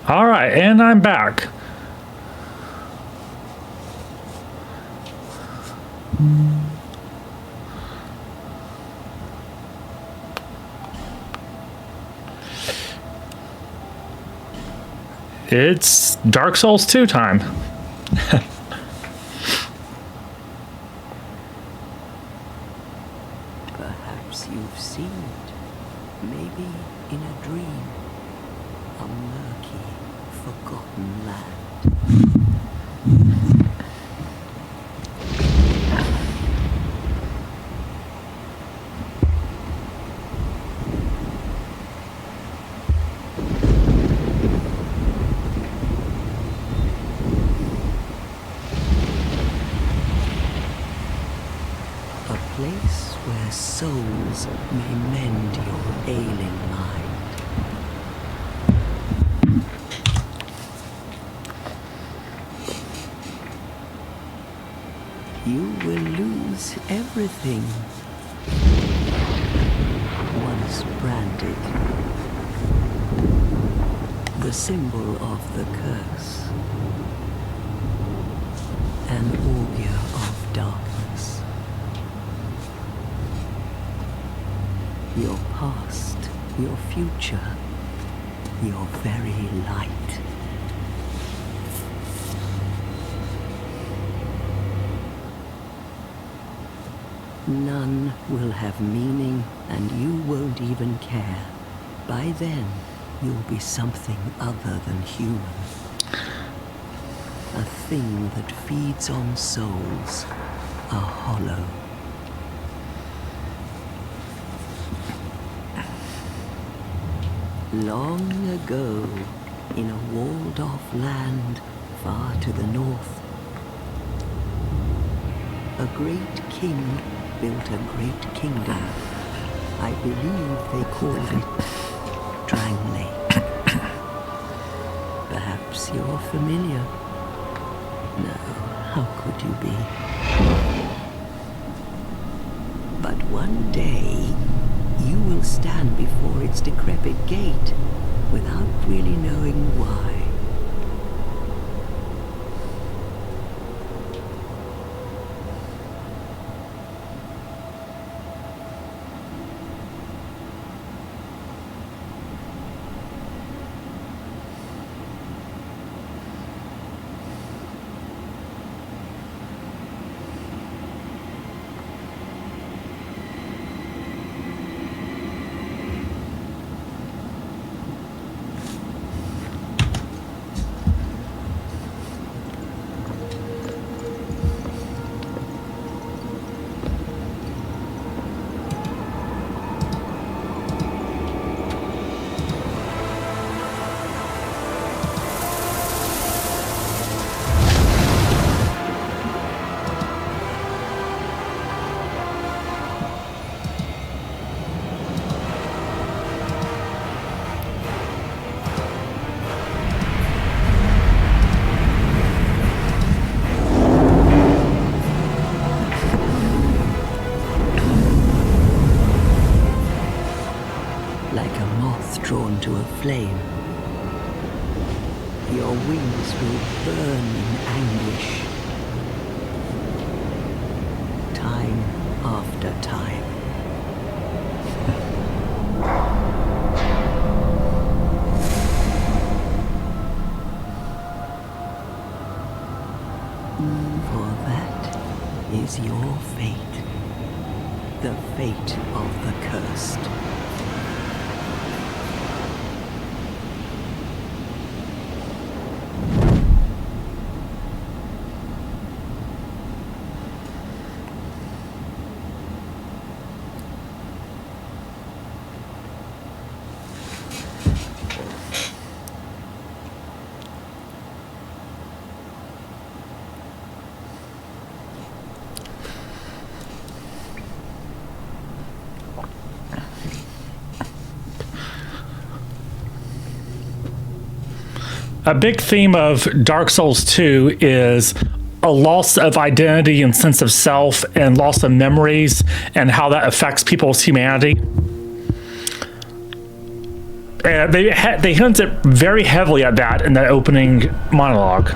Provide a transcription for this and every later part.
All right, and I'm back. It's Dark Souls 2 time. Perhaps you've seen it, maybe in a dream, a murky, forgotten land. A place where souls may mend your ailing mind. You will lose everything once branded. The symbol of the curse. An augur of darkness. Your past, your future, your very light. None will have meaning, and you won't even care. By then, you'll be something other than human. A thing that feeds on souls, a hollow. Long ago, in a walled-off land far to the north, a great king built a great kingdom. I believe they called it Drang Lake. Perhaps you're familiar. No, how could you be? But one day, you will stand before its decrepit gate without really knowing why. Drawn to a flame. Your wings will burn in anguish. Time after time. For that is your fate. The fate of the cursed. A big theme of Dark Souls 2 is a loss of identity and sense of self and loss of memories and how that affects people's humanity. They hinted very heavily at that in the opening monologue.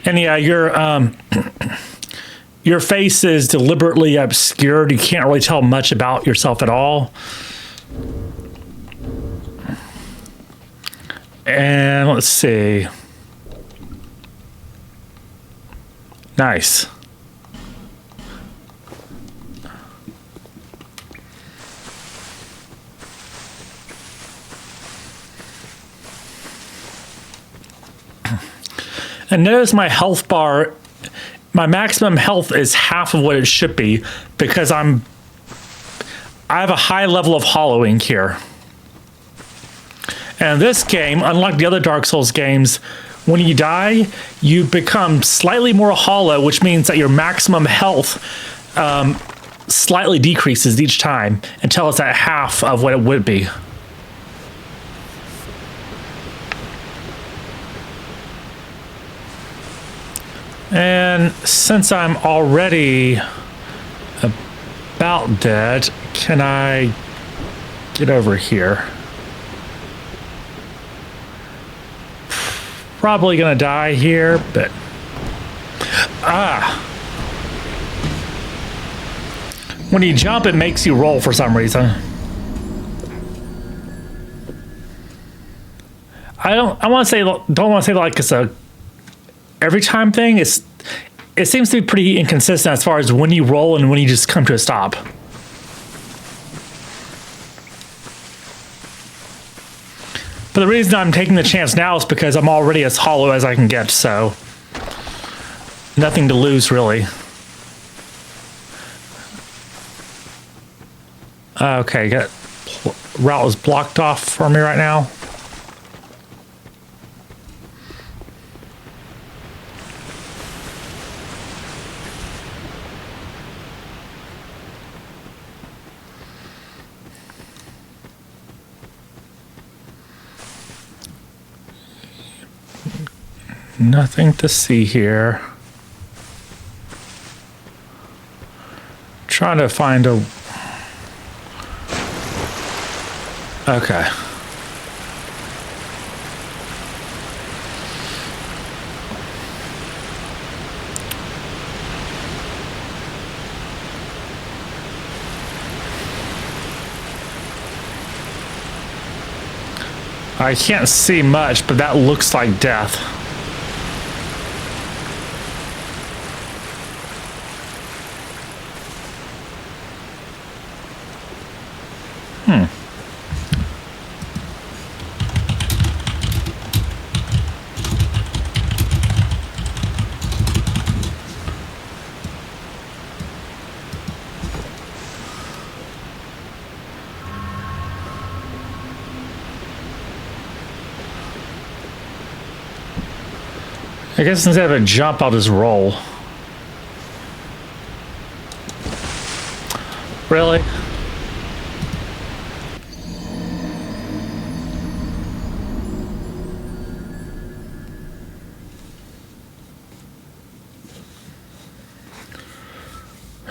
And yeah, your face is deliberately obscured. You can't really tell much about yourself at all. And let's see. Nice. And notice my health bar, my maximum health is half of what it should be because I have a high level of hollowing here. And in this game, unlike the other Dark Souls games, when you die, you become slightly more hollow, which means that your maximum health slightly decreases each time until it's at half of what it would be. And since I'm already about dead, can I get over here? Probably gonna die here, but when you jump, it makes you roll for some reason. Don't want to say like it's a every time thing. It seems to be pretty inconsistent as far as when you roll and when you just come to a stop. But the reason I'm taking the chance now is because I'm already as hollow as I can get, so nothing to lose, really. Okay, route is blocked off for me right now. Nothing to see here. Trying to find a... Okay. I can't see much, but that looks like death. I guess instead of a jump, I'll just roll. Really?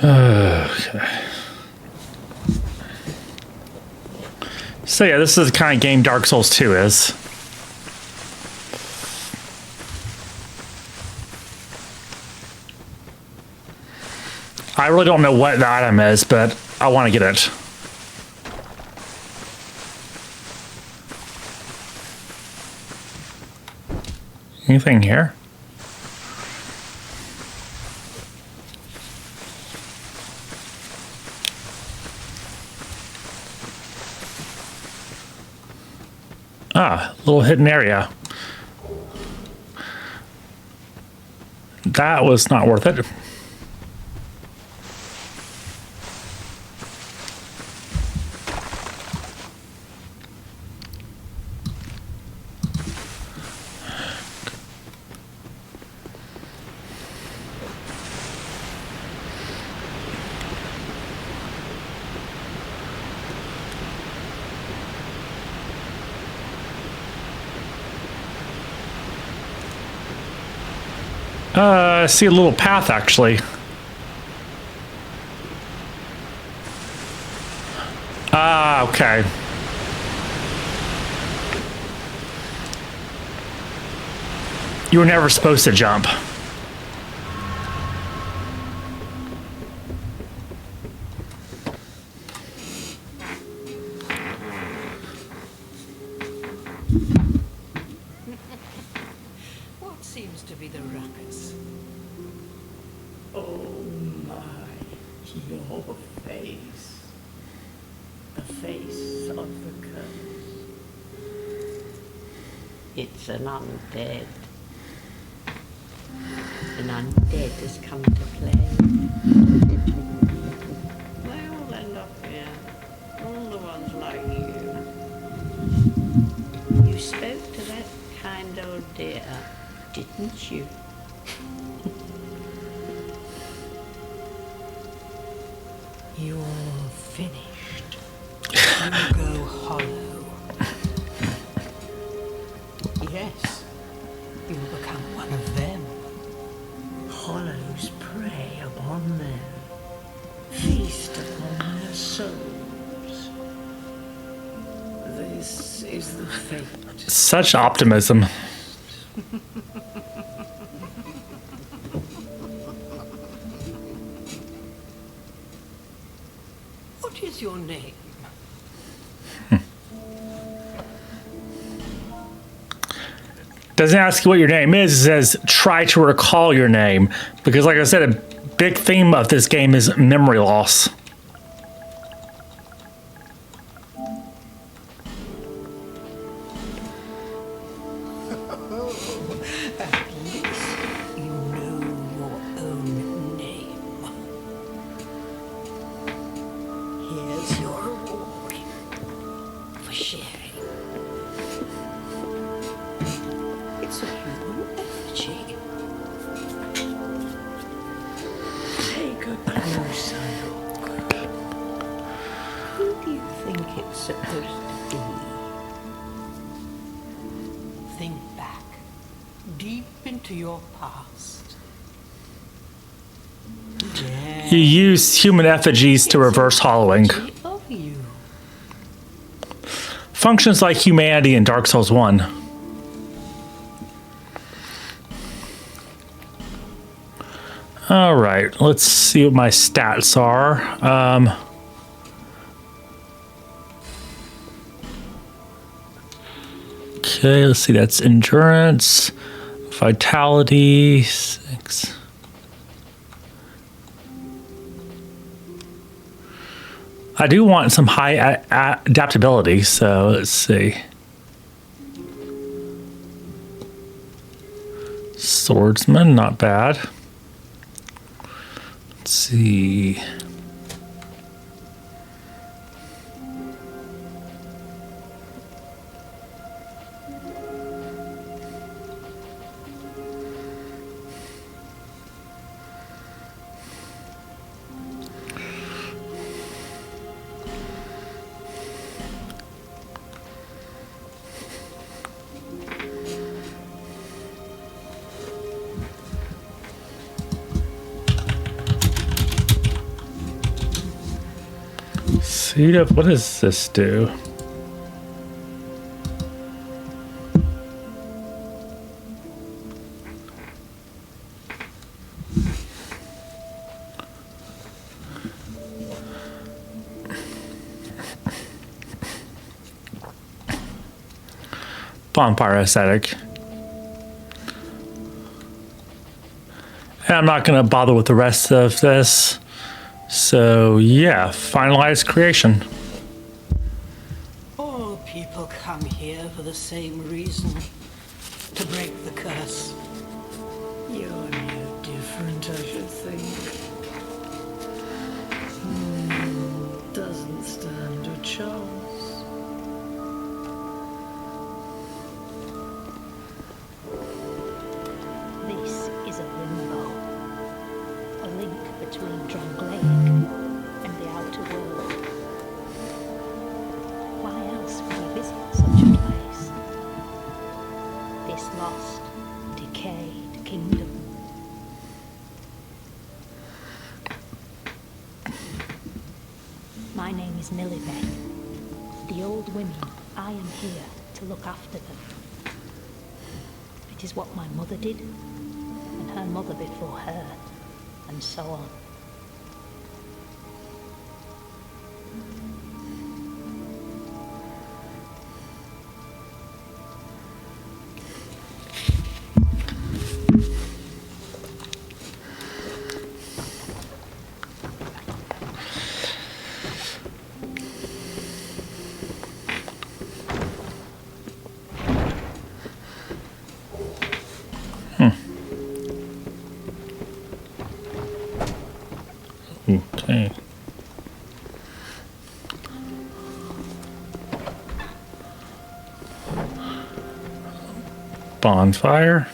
Okay. So yeah, this is the kind of game Dark Souls 2 is. I really don't know what the item is, but I want to get it. Anything here? Ah, little hidden area. That was not worth it. I see a little path, actually. Ah, okay. You were never supposed to jump. What seems to be the ruckus? Oh my, your face. The face of the curse. It's an undead. An undead has come to play. They all end up here. All the ones like you. You spoke to that kind old dear, didn't you? You're finished. You go hollow. Yes, you will become one of them. Hollows prey upon them, feast upon their souls. This is the fate. Such optimism. What is your name? Doesn't ask you what your name is. It says try to recall your name. Because like I said, a big theme of this game is memory loss. At least you know your own name. Here's your reward for sharing. It's a human effigy. Take a closer look. Who do you think it's supposed to be? Think back, deep into your past. You use human effigies to reverse hollowing. Of you. Functions like humanity in Dark Souls 1. All right, let's see what my stats are. Okay, let's see, that's endurance, vitality, 6. I do want some high adaptability, so let's see. Swordsman, not bad. Let's see. Seed of, what does this do? Bonfire aesthetic. And I'm not going to bother with the rest of this. So yeah, finalize creation. All people come here for the same reason. To break the curse. You're no different, I should think. Doesn't stand a chance. This is a limbo, a link between Drangleic and the outer world. Why else would we visit such a place? This lost, decayed kingdom. My name is Nilibeth. old women, I am here to look after them. It is what my mother did, and her mother before her, and so on. Okay. Bonfire.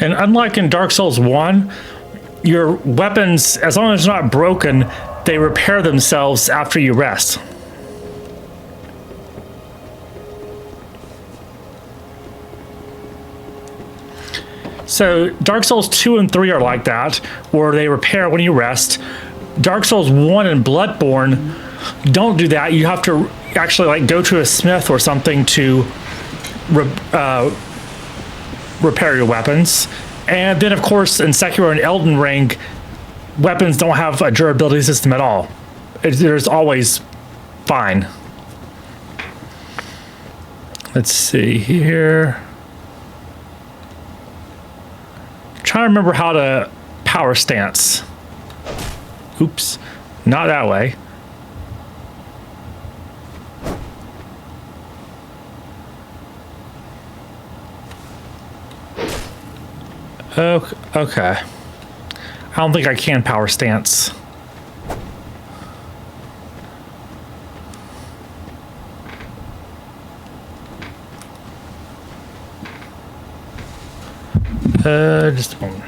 And unlike in Dark Souls 1, your weapons, as long as they're not broken, they repair themselves after you rest. So Dark Souls 2 and 3 are like that, where they repair when you rest. Dark Souls 1 and Bloodborne don't do that. You have to actually like go to a smith or something to repair your weapons. And then of course in Sekiro and Elden Ring, weapons don't have a durability system at all. There's always fine. Let's see here. Trying to remember how to power stance. Oops, not that way. Oh, okay. I don't think I can power stance. Just a moment.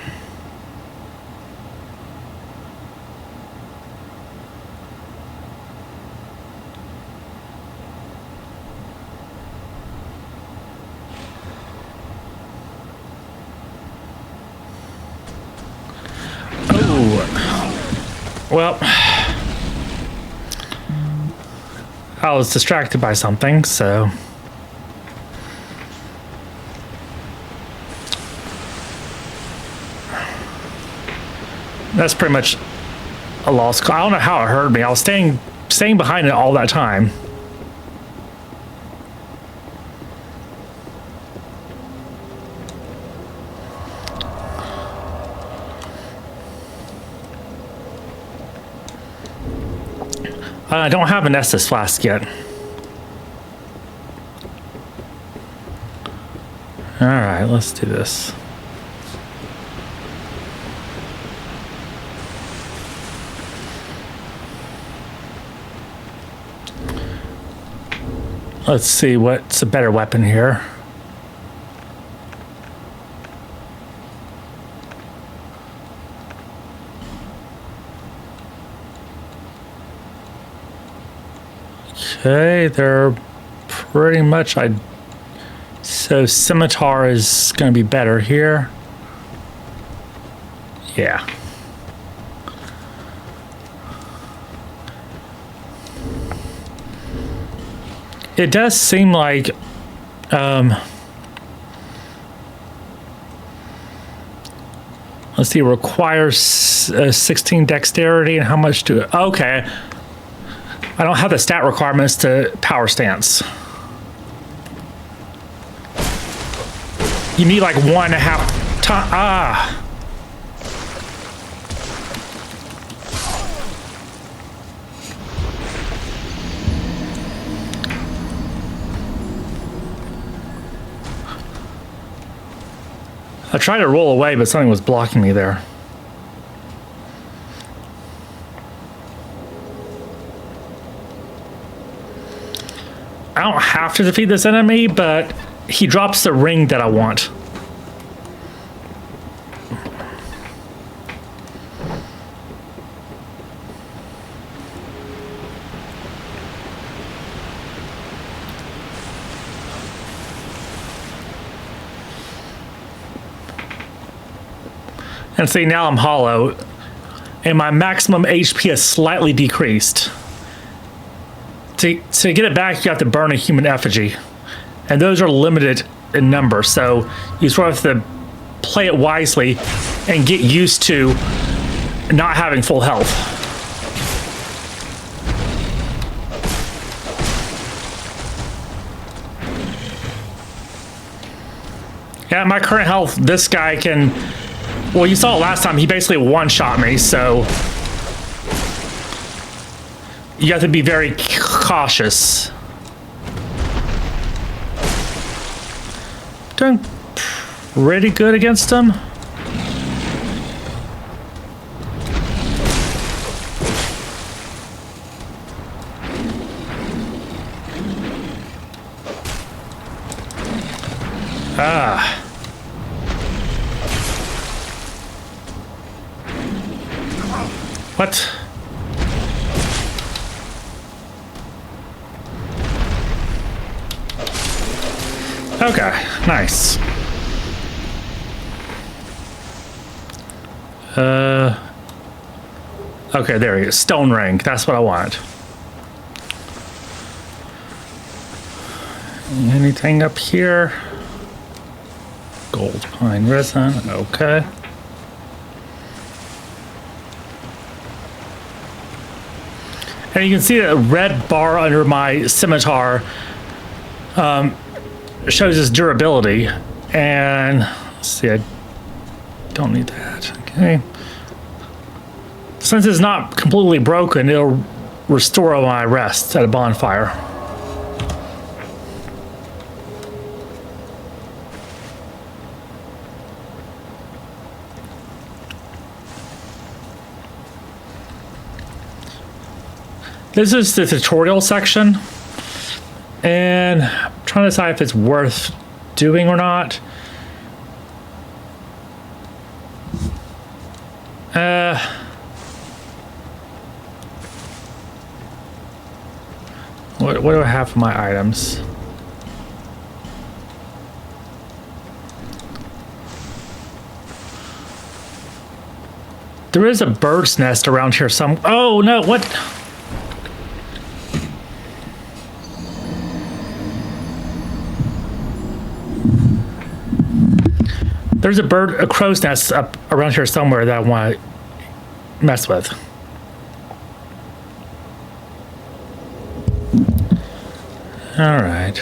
Oh, well, I was distracted by something, so. That's pretty much a lost cause. I don't know how it hurt me. I was staying behind it all that time. I don't have an Estus flask yet. All right, let's do this. Let's see what's a better weapon here. Okay, they're pretty much so scimitar is going to be better here. Yeah. It does seem like let's see, it requires 16 dexterity, and how much do it? Okay. I don't have the stat requirements to power stance. You need like 1.5 time. Ah. I tried to roll away, but something was blocking me there. I don't have to defeat this enemy, but he drops the ring that I want. And see, now I'm hollow, and my maximum HP is slightly decreased. To get it back, you have to burn a human effigy. And those are limited in number, so you sort of have to play it wisely and get used to not having full health. Yeah, my current health, this guy can... Well, you saw it last time. He basically one-shot me, so... You have to be very cautious. Doing pretty good against him. Ah. What? Okay, nice. Okay, there he is. Stone ring. That's what I want. Anything up here? Gold pine resin. Okay. And you can see a red bar under my scimitar shows its durability. And let's see, I don't need that. Okay. Since it's not completely broken, it'll restore my rest at a bonfire. This is the tutorial section, and I'm trying to decide if it's worth doing or not. What do I have for my items? There is a bird's nest around here some. Oh no, what? There's a crow's nest up around here somewhere that I want to mess with. All right.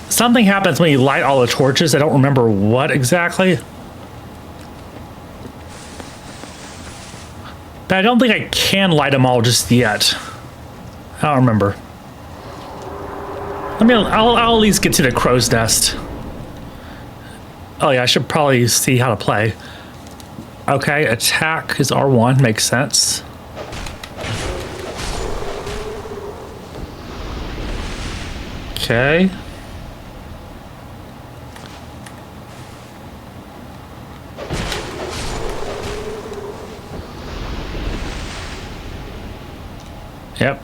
Something happens when you light all the torches. I don't remember what exactly. But I don't think I can light them all just yet. I don't remember. I'll at least get to the crow's nest. Oh yeah, I should probably see how to play. Okay, attack is R1, makes sense. Okay. Yep.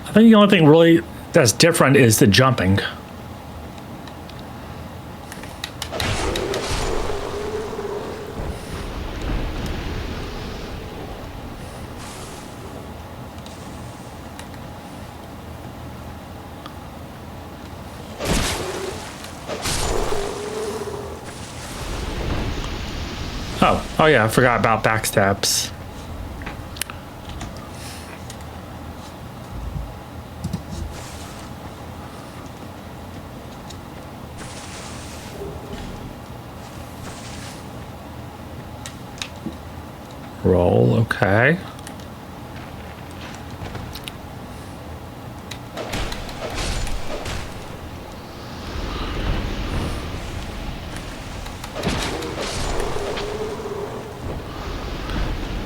I think the only thing really that's different is the jumping. Oh yeah, I forgot about backstabs. Roll, okay.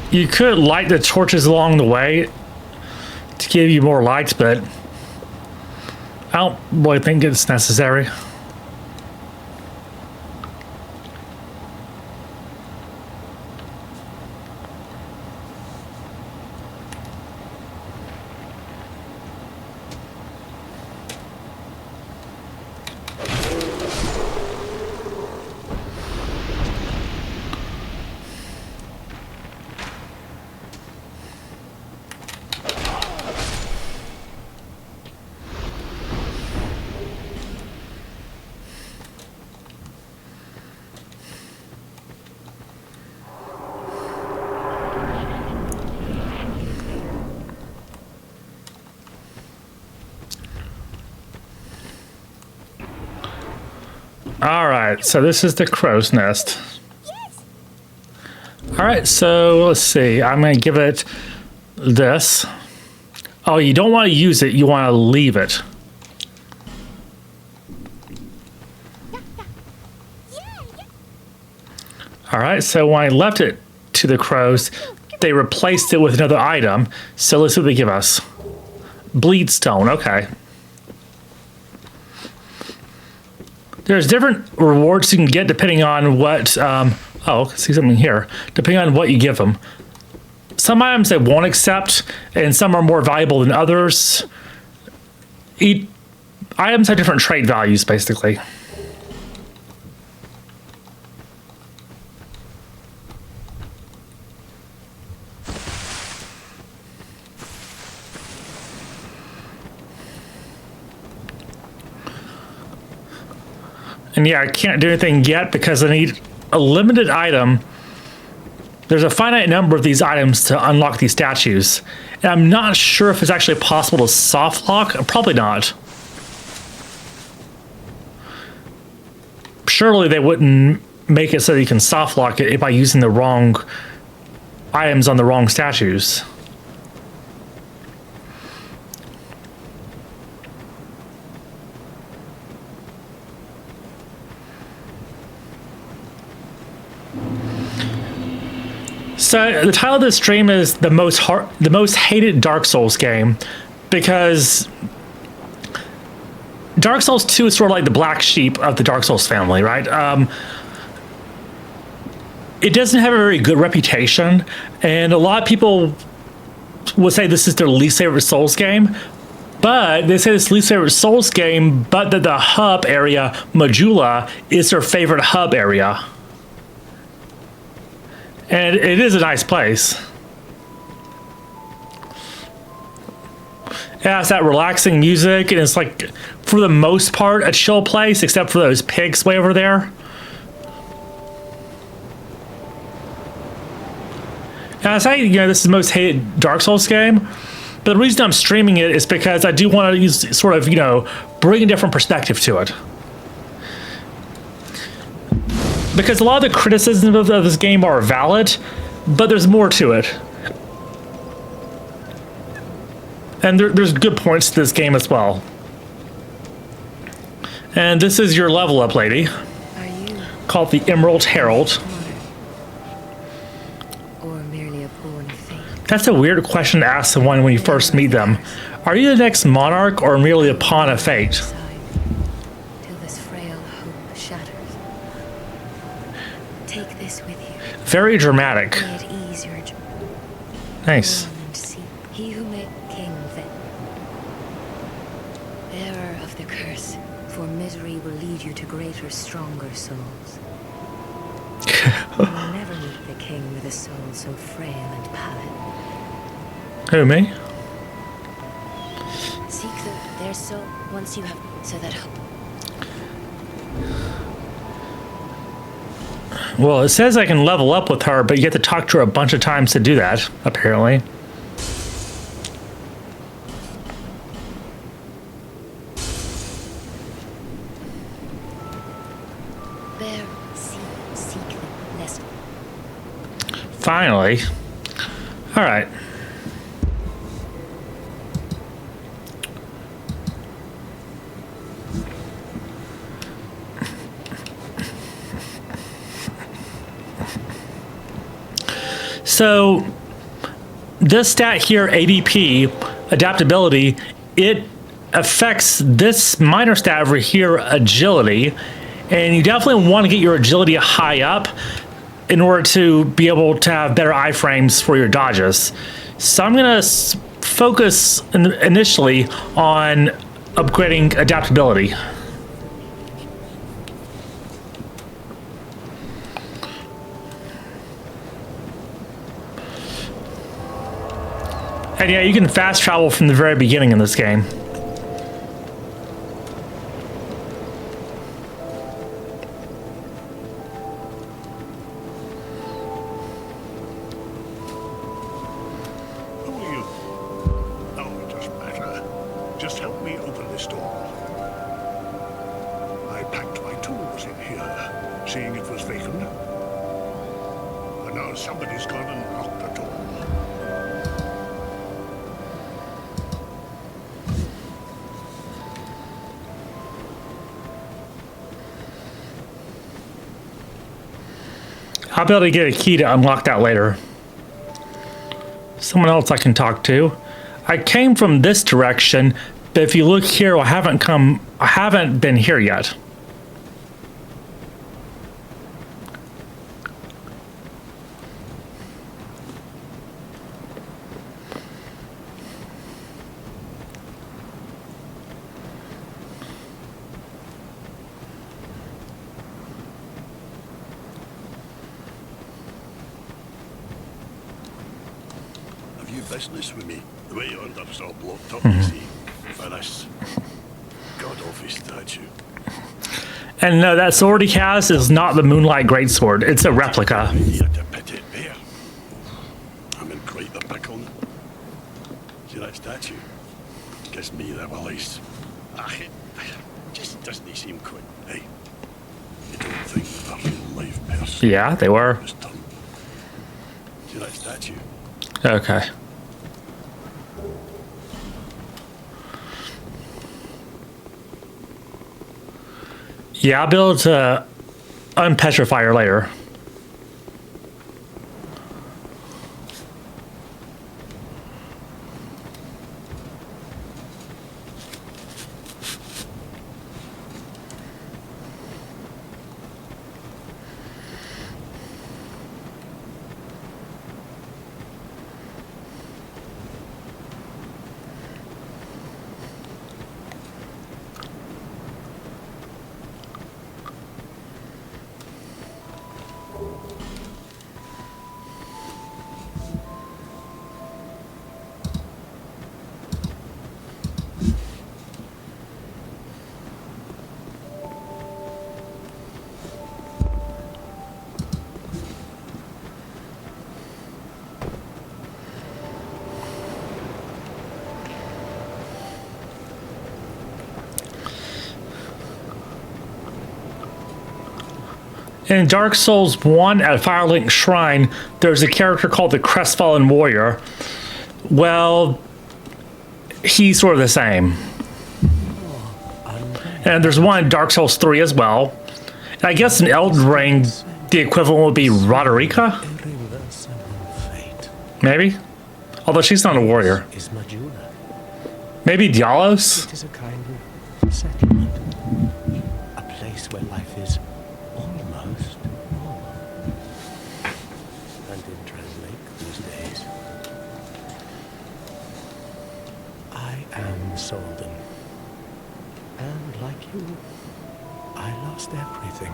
You could light the torches along the way to give you more lights, but I don't really think it's necessary. All right, so this is the crow's nest. All right, so let's see. I'm going to give it this. Oh, you don't want to use it. You want to leave it. All right, so when I left it to the crows, they replaced it with another item. So let's see what they give us. Bleed stone, okay. There's different rewards you can get depending on what, oh, I see something here. Depending on what you give them. Some items they won't accept, and some are more valuable than others. Items have different trade values, basically. And yeah, I can't do anything yet because I need a limited item. There's a finite number of these items to unlock these statues. And I'm not sure if it's actually possible to soft lock. Probably not. Surely they wouldn't make it so that you can soft lock it by using the wrong items on the wrong statues. So the title of this stream is the most hated Dark Souls game, because Dark Souls 2 is sort of like the black sheep of the Dark Souls family, right? It doesn't have a very good reputation, and a lot of people will say this is their least favorite Souls game, but they say this least favorite Souls game, but that the hub area, Majula, is their favorite hub area. And it is a nice place. It has that relaxing music, and it's like, for the most part, a chill place, except for those pigs way over there. And I say, you know, this is the most hated Dark Souls game, but the reason I'm streaming it is because I do want to use, sort of, you know, bring a different perspective to it. Because a lot of the criticisms of this game are valid, but there's more to it. And there's good points to this game as well. And this is your level up lady. Are you called the Emerald Herald. or merely a pawn of fate? That's a weird question to ask someone when you first meet them. Are you the next monarch or merely a pawn of fate? Side, till this frail hope shatters. Take this with you. Very dramatic. May it ease your joy. Nice. Go on and see. He who made king then. Bearer of the curse, for misery will lead you to greater, stronger souls. You will never meet the king with a soul so frail and pallid. Who, me? Seek their soul once you have, so that hope. Well, it says I can level up with her, but you have to talk to her a bunch of times to do that, apparently. There, seek them, lest Finally. All right. So this stat here, ADP, adaptability, it affects this minor stat over here, agility, and you definitely want to get your agility high up in order to be able to have better iframes for your dodges. So I'm going to focus initially on upgrading adaptability. And yeah, you can fast travel from the very beginning in this game. Who are you? Oh, it doesn't matter. Just help me open this door. I packed my tools in here. Somebody's gone and locked the door. I'll be able to get a key to unlock that later. Someone else I can talk to. I came from this direction, but if you look here, I haven't been here yet. Have you business with me? The way yonder's all blocked up, you see, for this god-awful statue. And no, that sword he has is not the Moonlight Greatsword. It's a replica. Here to pit it bare. I'm in quite the pickle. See that statue? Gives me the willies. It just doesn't seem quite. Hey, you don't think a real live person? Yeah, they were. Was done. See that statue? Okay. Yeah, I'll be able to unpetrify her later. In Dark Souls 1 at Firelink Shrine, there's a character called the Crestfallen Warrior. Well, he's sort of the same. And there's one in Dark Souls 3 as well. And I guess in Elden Ring, the equivalent would be Roderica? Maybe? Although she's not a warrior. Is Majula. Maybe Dialos? It is a kind of settlement. A place where life is almost normal. And in Translake these days, I am Solden. And like you, I lost everything.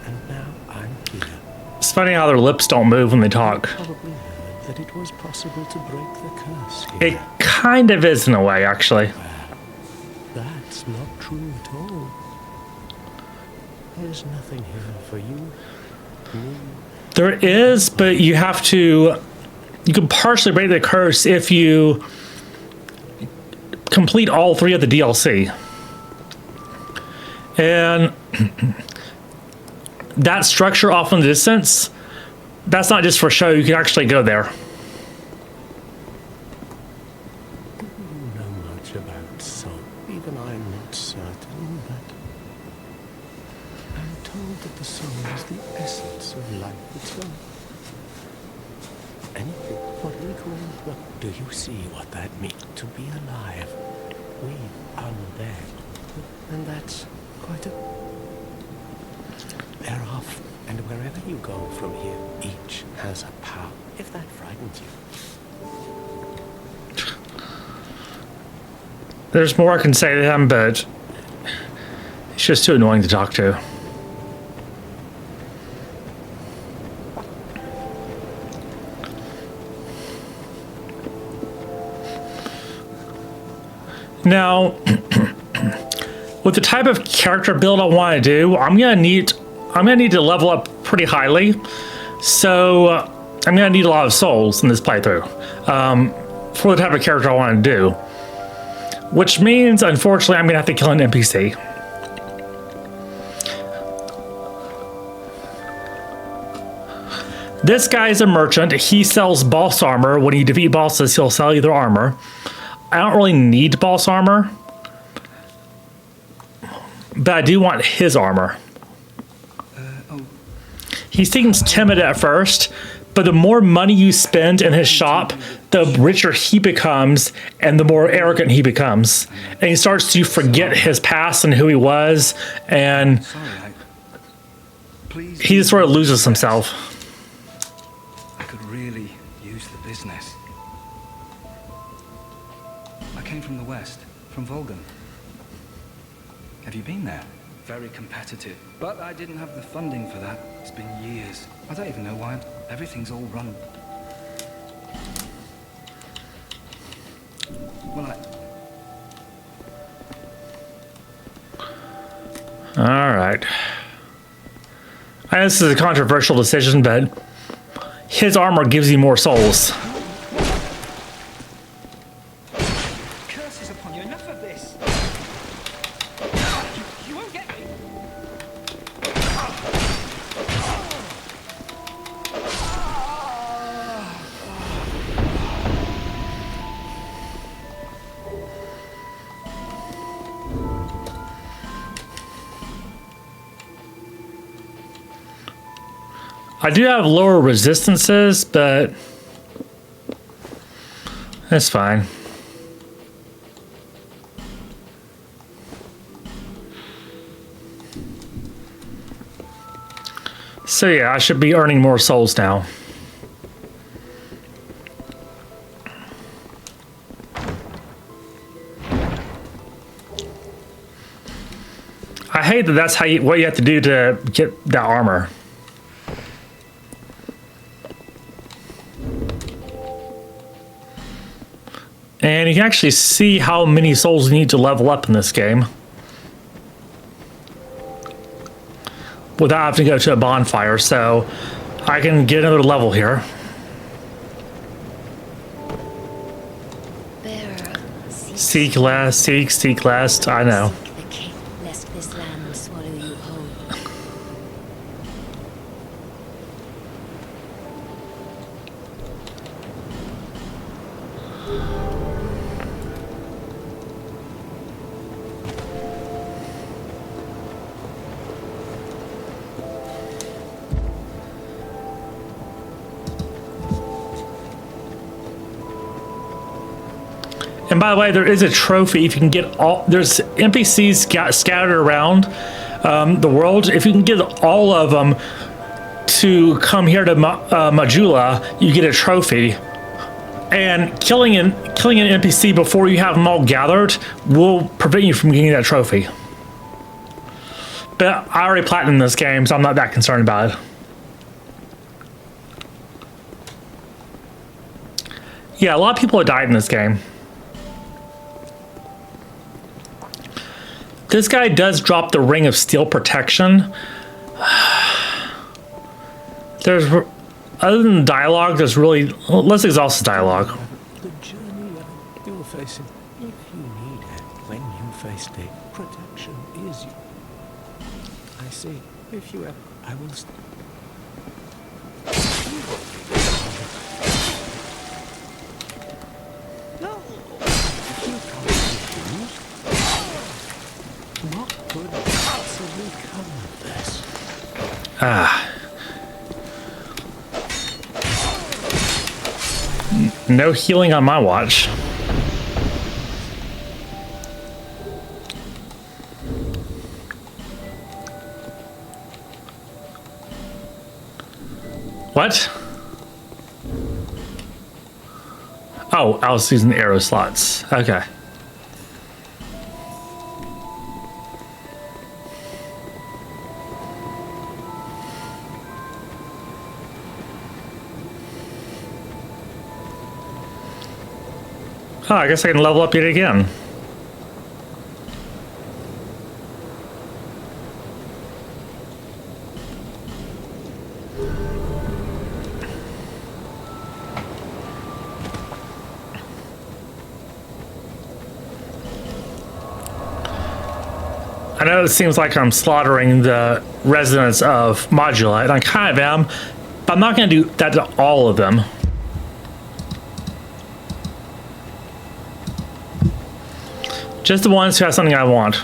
And now I'm here. It's funny how their lips don't move when they talk. Probably heard that it was possible to break the curse here. It kind of is in a way, actually. That's not true at all. There's nothing here for you, me. There is, but you have to... You can partially break the curse if you complete all 3 of the DLC. And that structure off in the distance, that's not just for show, you can actually go there. Do you know much about soul? Even I'm not certain, but I'm told that the soul is the essence of life itself. Anything, what we call, well, do you see what that means? To be alive, we undead. And that's quite a... They're off, and wherever you go from here, each has a power. If that frightens you. There's more I can say to him, but it's just too annoying to talk to. Now, with the type of character build I want to do, I'm gonna need to level up pretty highly. So I'm gonna need a lot of souls in this playthrough for the type of character I want to do. Which means, unfortunately, I'm gonna have to kill an NPC. This guy's a merchant. He sells boss armor. When you defeat bosses, he'll sell you their armor. I don't really need boss armor, but I do want his armor. He seems timid at first, but the more money you spend in his shop, the richer he becomes and the more arrogant he becomes. And he starts to forget his past and who he was, and Please. he just sort of loses himself. I could really use the business. I came from the west, from Volgan. Have you been there? Very competitive, but I didn't have the funding for that. It's been years. I don't even know why. Everything's all run. Well, All right. I know this is a controversial decision, but his armor gives you more souls. curses upon you! Enough of this. You won't get me. I do have lower resistances, but that's fine. So yeah, I should be earning more souls now. I hate that that's what you have to do to get that armor. And you can actually see how many souls you need to level up in this game without having to go to a bonfire, so I can get another level here. Bearer, Seek less, seek less, I know. seek the king, lest this land swallow you whole. And by the way, there is a trophy if you can get all. There's NPCs scattered around the world. If you can get all of them to come here to Majula, you get a trophy. And killing an NPC before you have them all gathered will prevent you from getting that trophy. But I already platinumed this game, so I'm not that concerned about it. Yeah, a lot of people have died in this game. This guy does drop the Ring of Steel protection. There's, other than dialogue, there's really, let's exhaust the dialogue. The journey you're facing, if you need it, when you face it, protection is you. I see. If you ever, I will. No. If you can't refuse, what could possibly come of this? No healing on my watch. What? Oh, I was using the arrow slots. Okay. Oh, I guess I can level up yet again. I know it seems like I'm slaughtering the residents of Majula, and I kind of am, But I'm not going to do that to all of them. Just the ones who have something I want.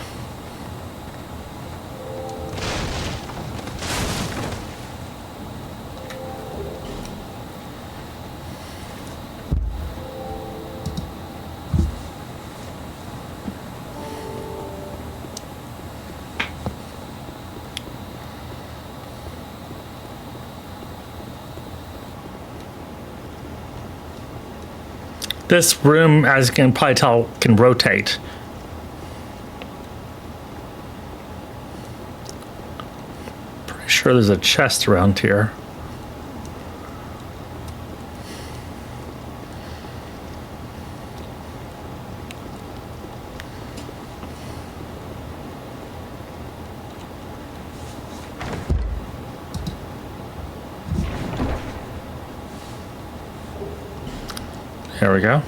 This room, as you can probably tell, can rotate. Pretty sure there's a chest around here. There we go.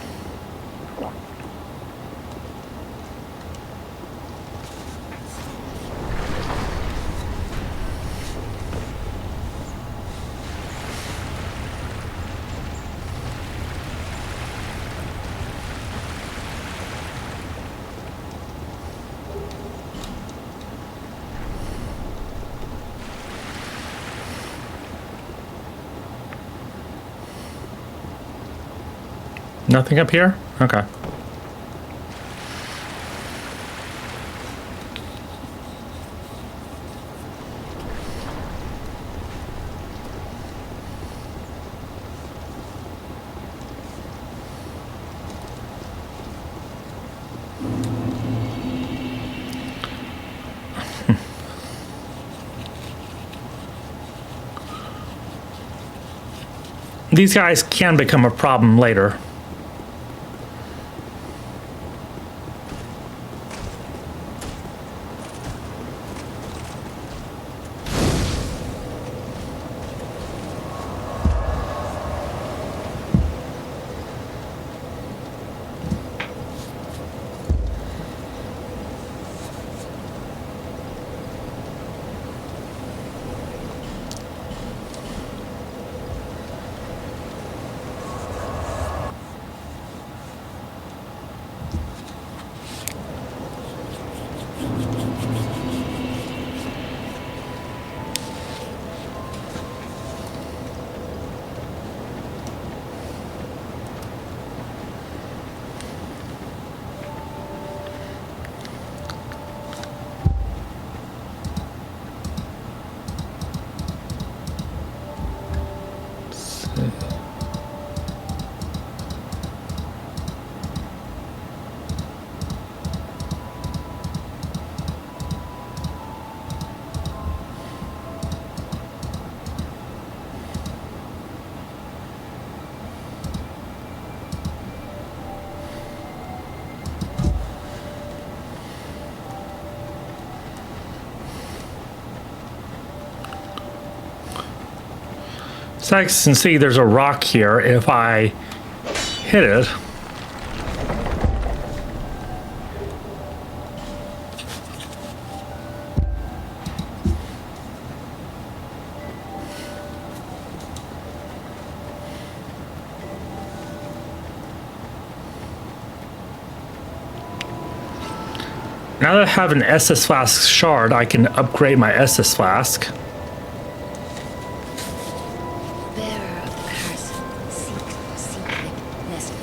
Nothing up here? Okay. These guys can become a problem later. So I can see there's a rock here. If I hit it, now that I have an Estus Flask shard, I can upgrade my Estus Flask. Bearer of the curse, seek secret nest.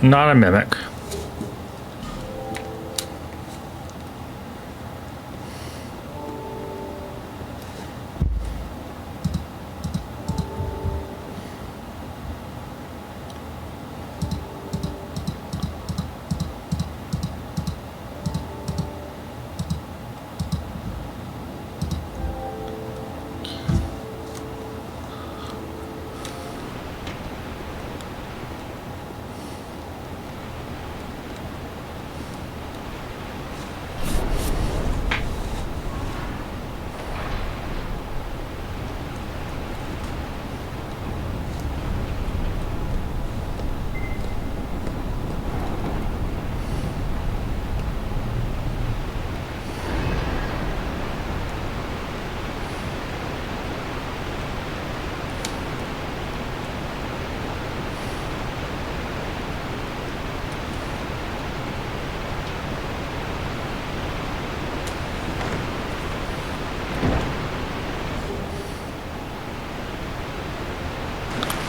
Not a mimic.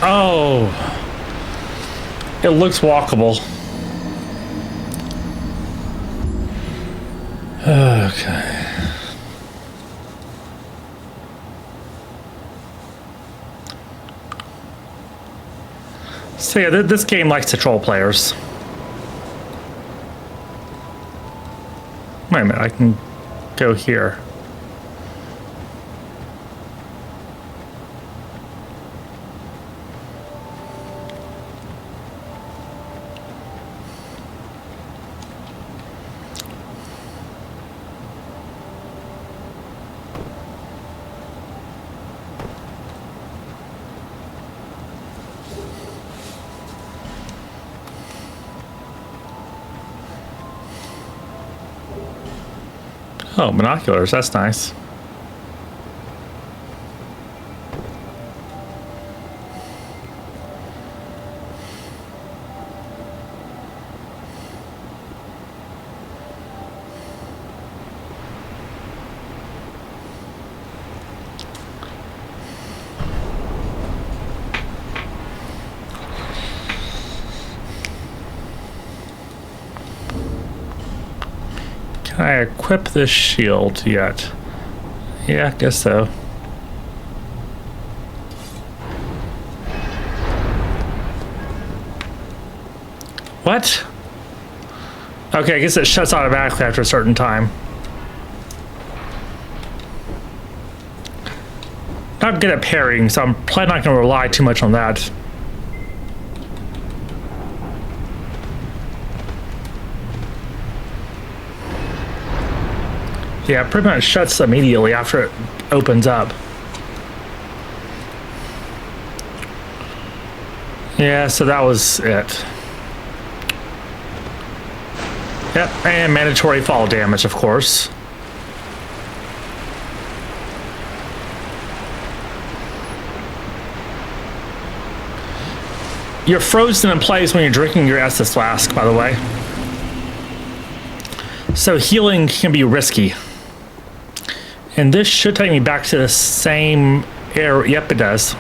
Oh. It looks walkable. Okay. So yeah, this game likes to troll players. Wait a minute, I can go here. Oh, binoculars, that's nice. Can I equip this shield yet? Yeah, I guess so. What? Okay, I guess it shuts automatically after a certain time. Not good at parrying, so I'm probably not going to rely too much on that. Yeah, it pretty much shuts immediately after it opens up. Yeah, so that was it. Yep, and mandatory fall damage, of course. You're frozen in place when you're drinking your Estus flask, by the way. So healing can be risky. And this should take me back to the same area. Yep, it does.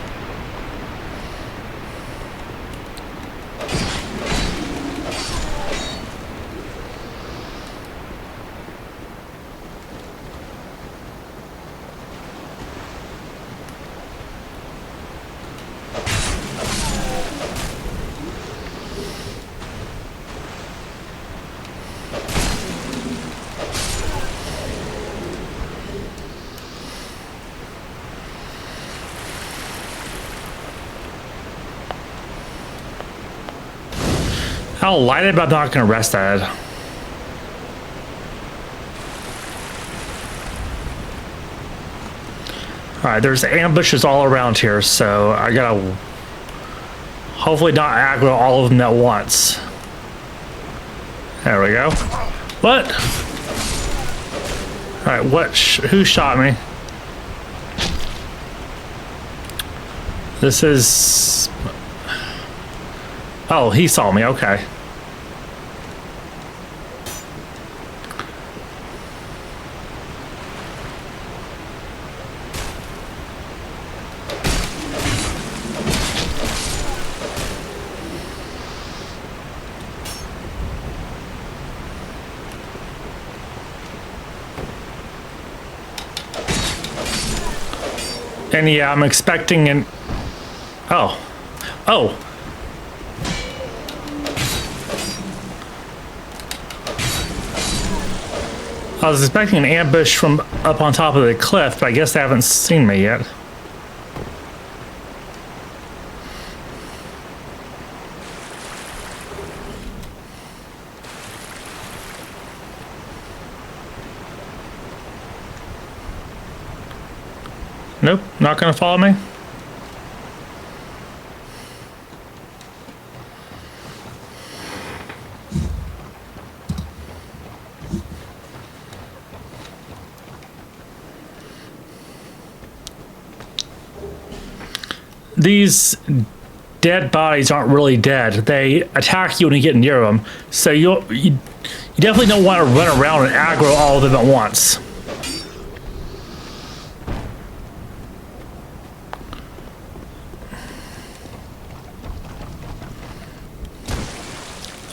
I'll light it, but I'm not going to rest at it. Alright, there's ambushes all around here, so I gotta hopefully not aggro all of them at once. There we go. What? Alright, what? Who shot me? This is... Oh, he saw me, okay. And yeah, I'm expecting an... Oh. Oh. I was expecting an ambush from up on top of the cliff, but I guess they haven't seen me yet. Nope, not gonna follow me. These dead bodies aren't really dead. They attack you when you get near them. So you definitely don't want to run around and aggro all of them at once.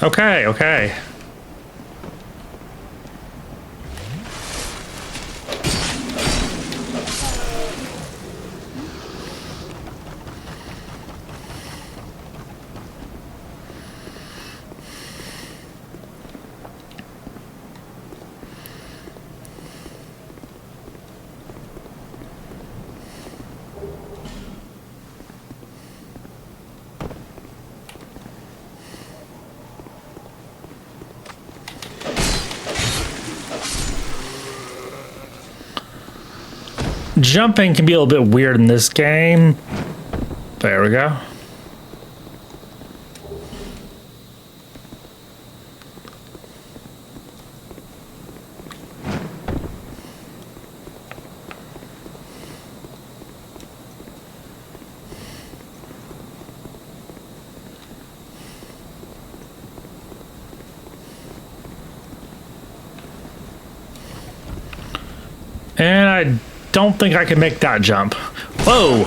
Okay, okay. Jumping can be a little bit weird in this game. There we go. And I don't think I can make that jump. Whoa!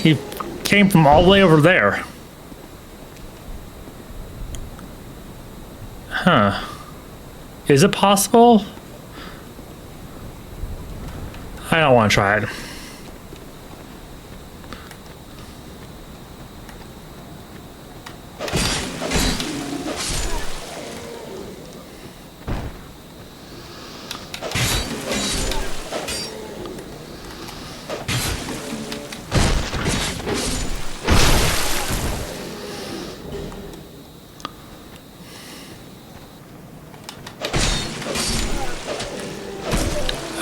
He came from all the way over there. Huh. Is it possible? I don't want to try it.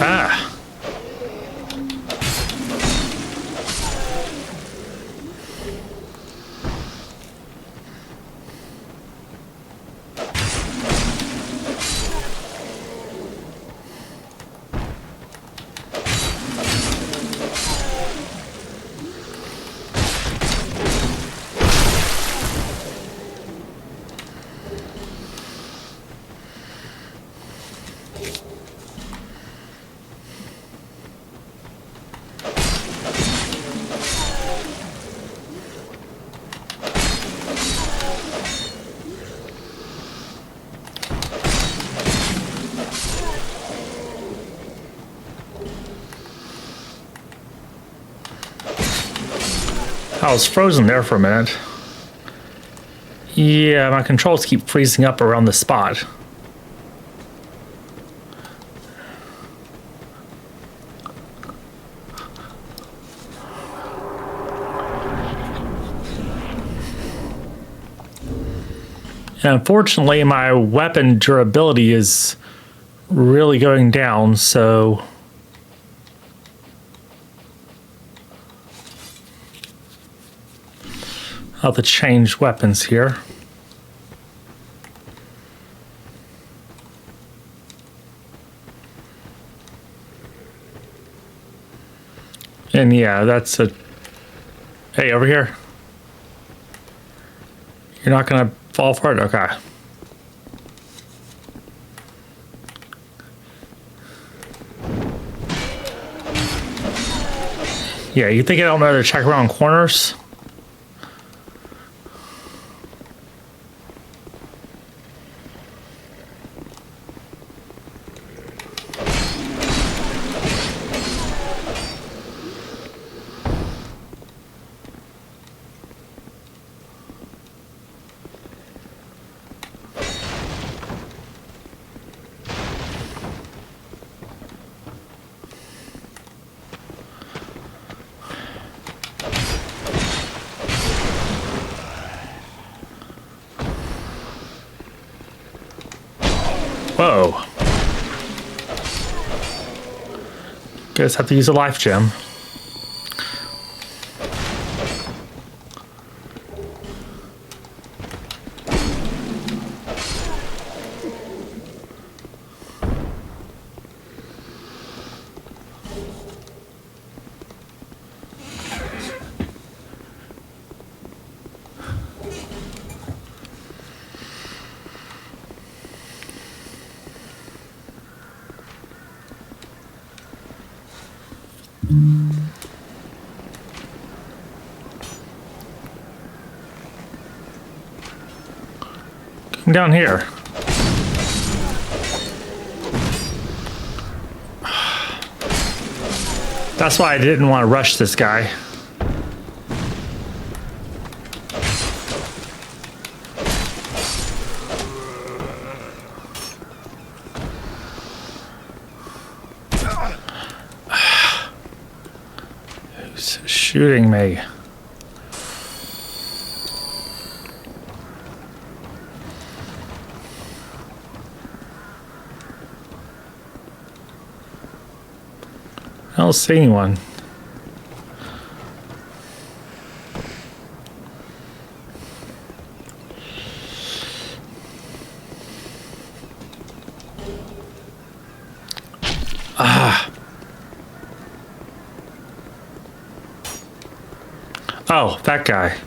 Ah. I was frozen there for a minute. Yeah, my controls keep freezing up around the spot. And unfortunately, my weapon durability is really going down, so I'll have to change weapons here. And yeah, that's a... Hey, over here. You're not gonna fall for it? Okay. Yeah, you think I don't know how to check around corners? Whoa. Guess have to use a life gem. Come down here. That's why I didn't want to rush this guy. Who's shooting me? I don't see anyone. Oh, that guy.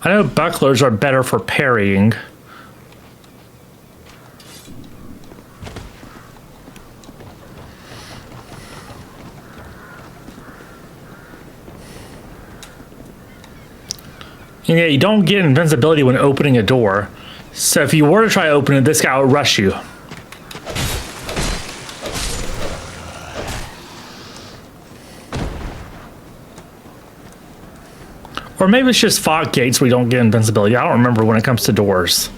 I know bucklers are better for parrying. And yeah, you don't get invincibility when opening a door. So if you were to try opening it, this guy will rush you. Or maybe it's just fog gates where you don't get invincibility. I don't remember when it comes to doors.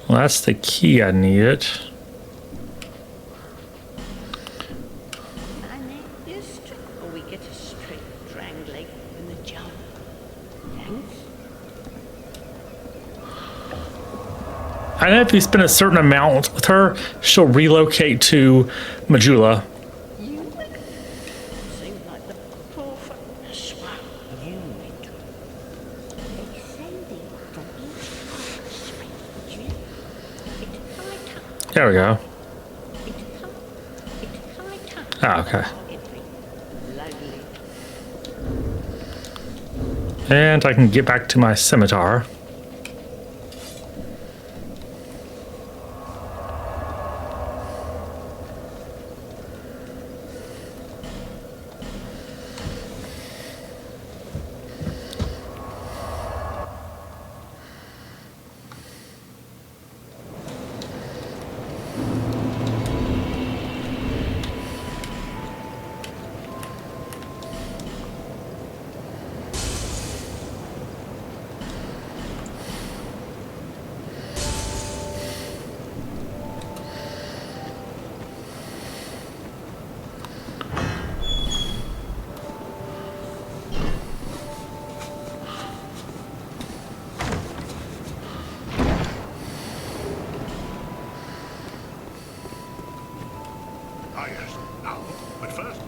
Well, that's the key I needed. My name is Strip, or we get a straight Drangleic in the jump. Thanks. I know if you spend a certain amount with her, she'll relocate to Majula. You would seem like the prophet. Swap you into. Descending from each straight. It's high time. There we go. It's high time. Ah, okay. Lovely. And I can get back to my scimitar. Ah, yes. Now, but first,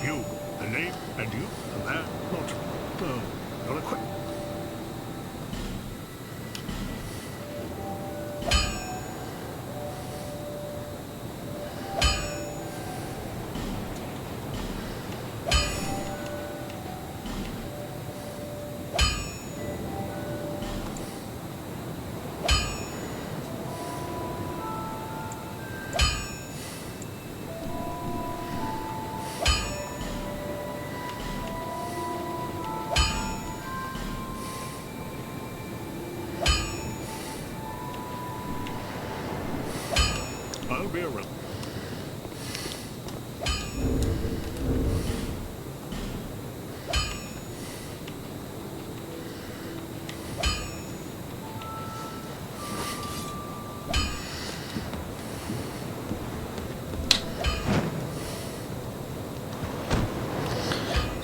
you, the name, and you, the man, not a quick. I'll be around.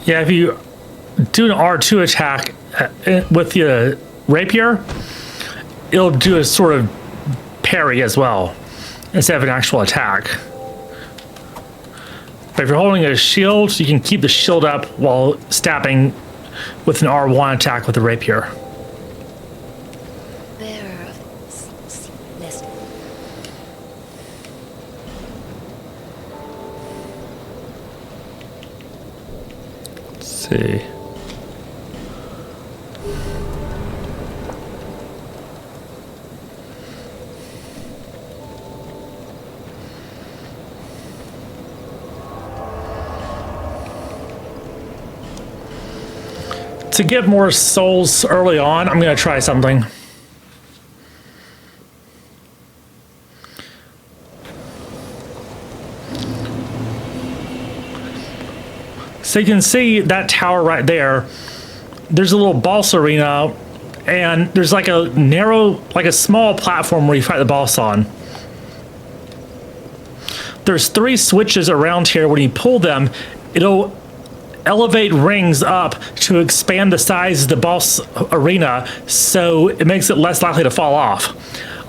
Yeah, if you do an R2 attack with the rapier, it'll do a sort of parry as well, instead of an actual attack. But if you're holding a shield, you can keep the shield up while stabbing with an R1 attack with the rapier. Bearer of less. Let's see. To get more souls early on, I'm going to try something. So you can see that tower right there. There's a little boss arena, and there's like a narrow, like a small platform where you fight the boss on. There's 3 switches around here. When you pull them, it'll elevate rings up to expand the size of the boss arena, so it makes it less likely to fall off.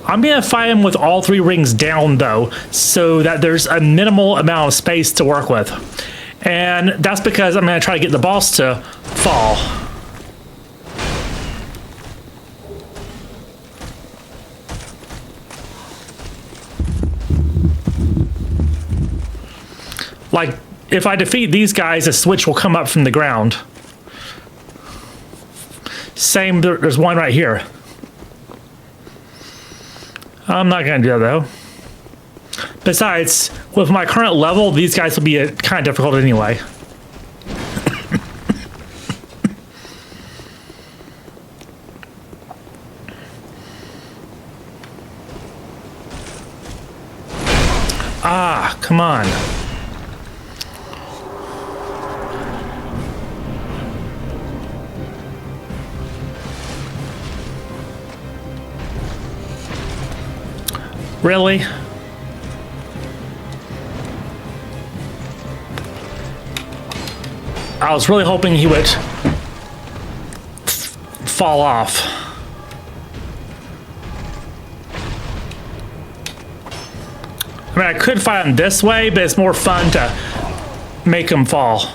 I'm going to fight him with all 3 rings down, though, so that there's a minimal amount of space to work with. And that's because I'm going to try to get the boss to fall. Like, if I defeat these guys, a switch will come up from the ground. Same, there's one right here. I'm not going to do that, though. Besides, with my current level, these guys will be kind of difficult anyway. Ah, come on. Really? I was really hoping he would fall off. I mean, I could fight him this way, but it's more fun to make him fall.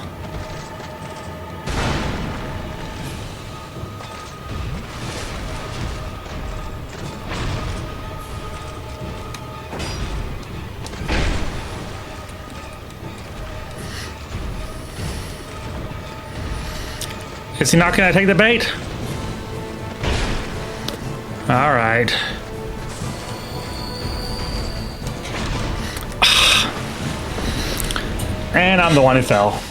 Is he not going to take the bait? All right. And I'm the one who fell.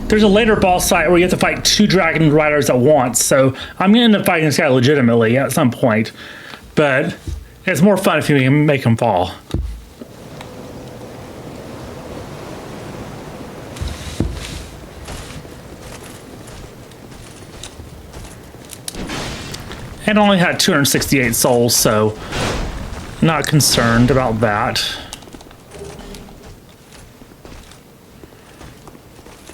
There's a later boss fight where you have to fight 2 dragon riders at once, so I'm going to end up fighting this guy legitimately at some point. But it's more fun if you can make him fall. And only had 268 souls, so not concerned about that.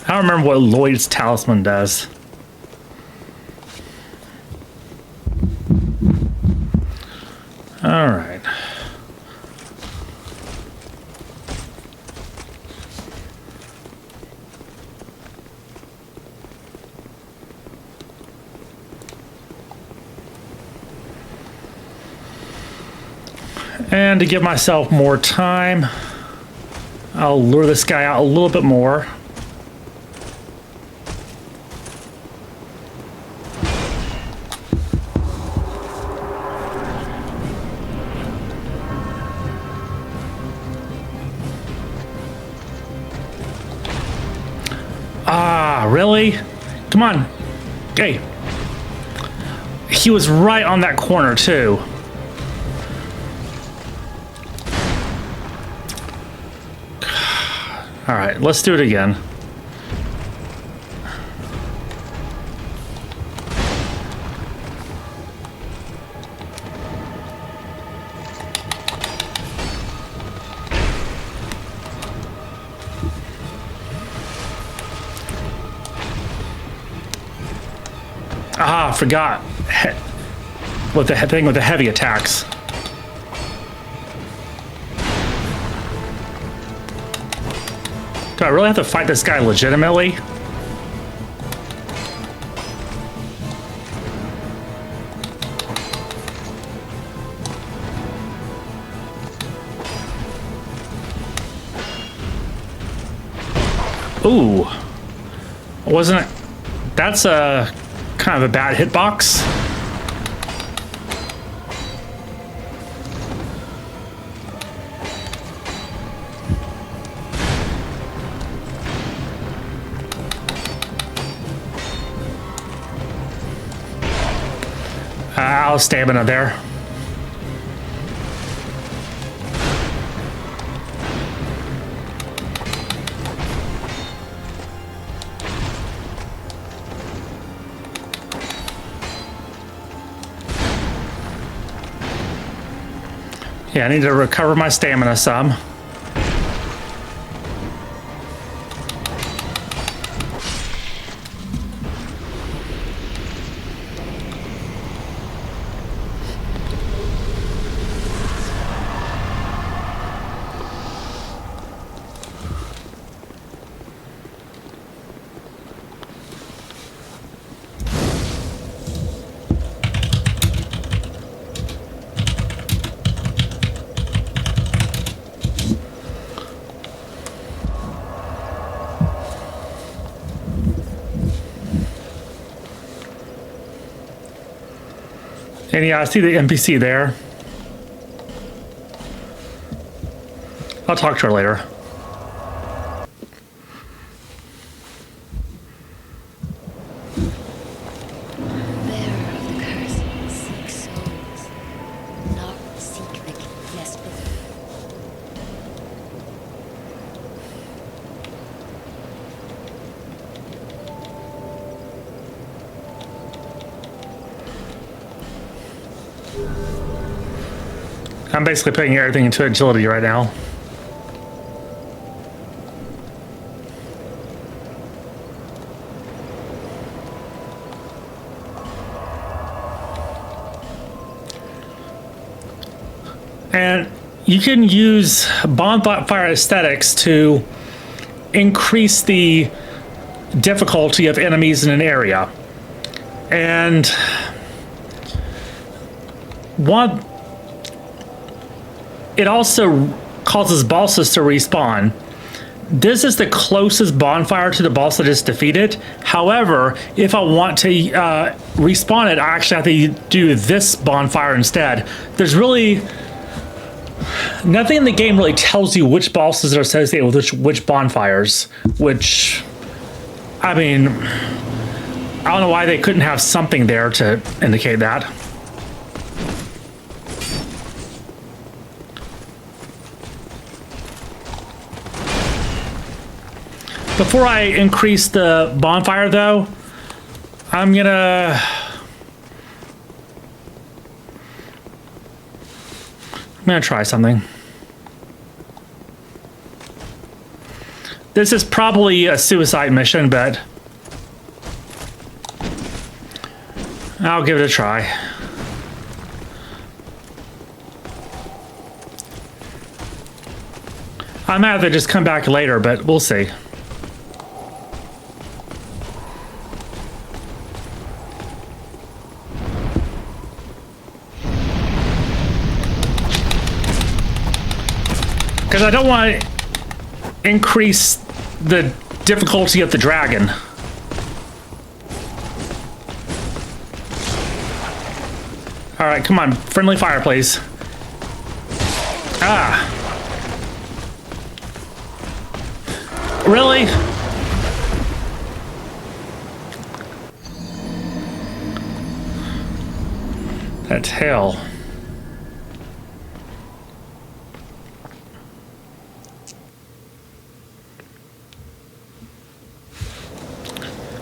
I don't remember what Lloyd's talisman does. All right. And to give myself more time, I'll lure this guy out a little bit more. Ah, really? Come on. Hey. He was right on that corner, too. All right, let's do it again. forgot with the thing with the heavy attacks. Do I really have to fight this guy legitimately? Ooh. Wasn't it? That's a kind of a bad hitbox. Out of stamina there. Yeah, I need to recover my stamina some. And yeah, I see the NPC there. I'll talk to her later. Bearer of the curse, seek souls, not seek the yes, I'm basically putting everything into agility right now. And you can use bonfire aesthetics to increase the difficulty of enemies in an area. And it also causes bosses to respawn. This is the closest bonfire to the boss that is defeated. However, if I want to respawn it, I actually have to do this bonfire instead. There's really nothing in the game really tells you which bosses are associated with which bonfires, which, I mean, I don't know why they couldn't have something there to indicate that. Before I increase the bonfire, though, I'm gonna try something. This is probably a suicide mission, but I'll give it a try. I might have to just come back later, but we'll see. Because I don't want to increase the difficulty of the dragon. All right, come on, friendly fire, please. Ah. Really? That tail.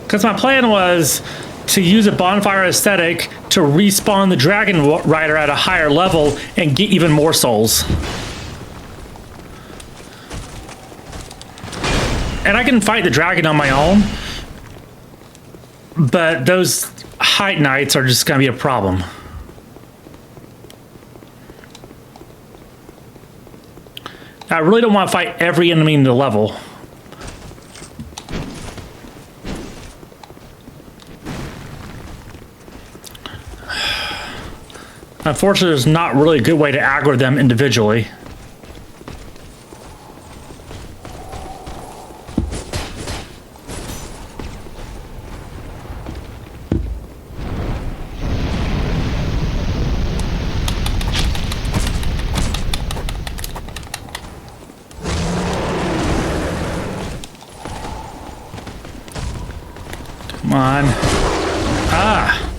Because my plan was to use a bonfire aesthetic to respawn the Dragon Rider at a higher level and get even more souls. And I can fight the dragon on my own, but those Height Knights are just going to be a problem. I really don't want to fight every enemy in the level. Unfortunately, there's not really a good way to aggro them individually. Come on. Ah!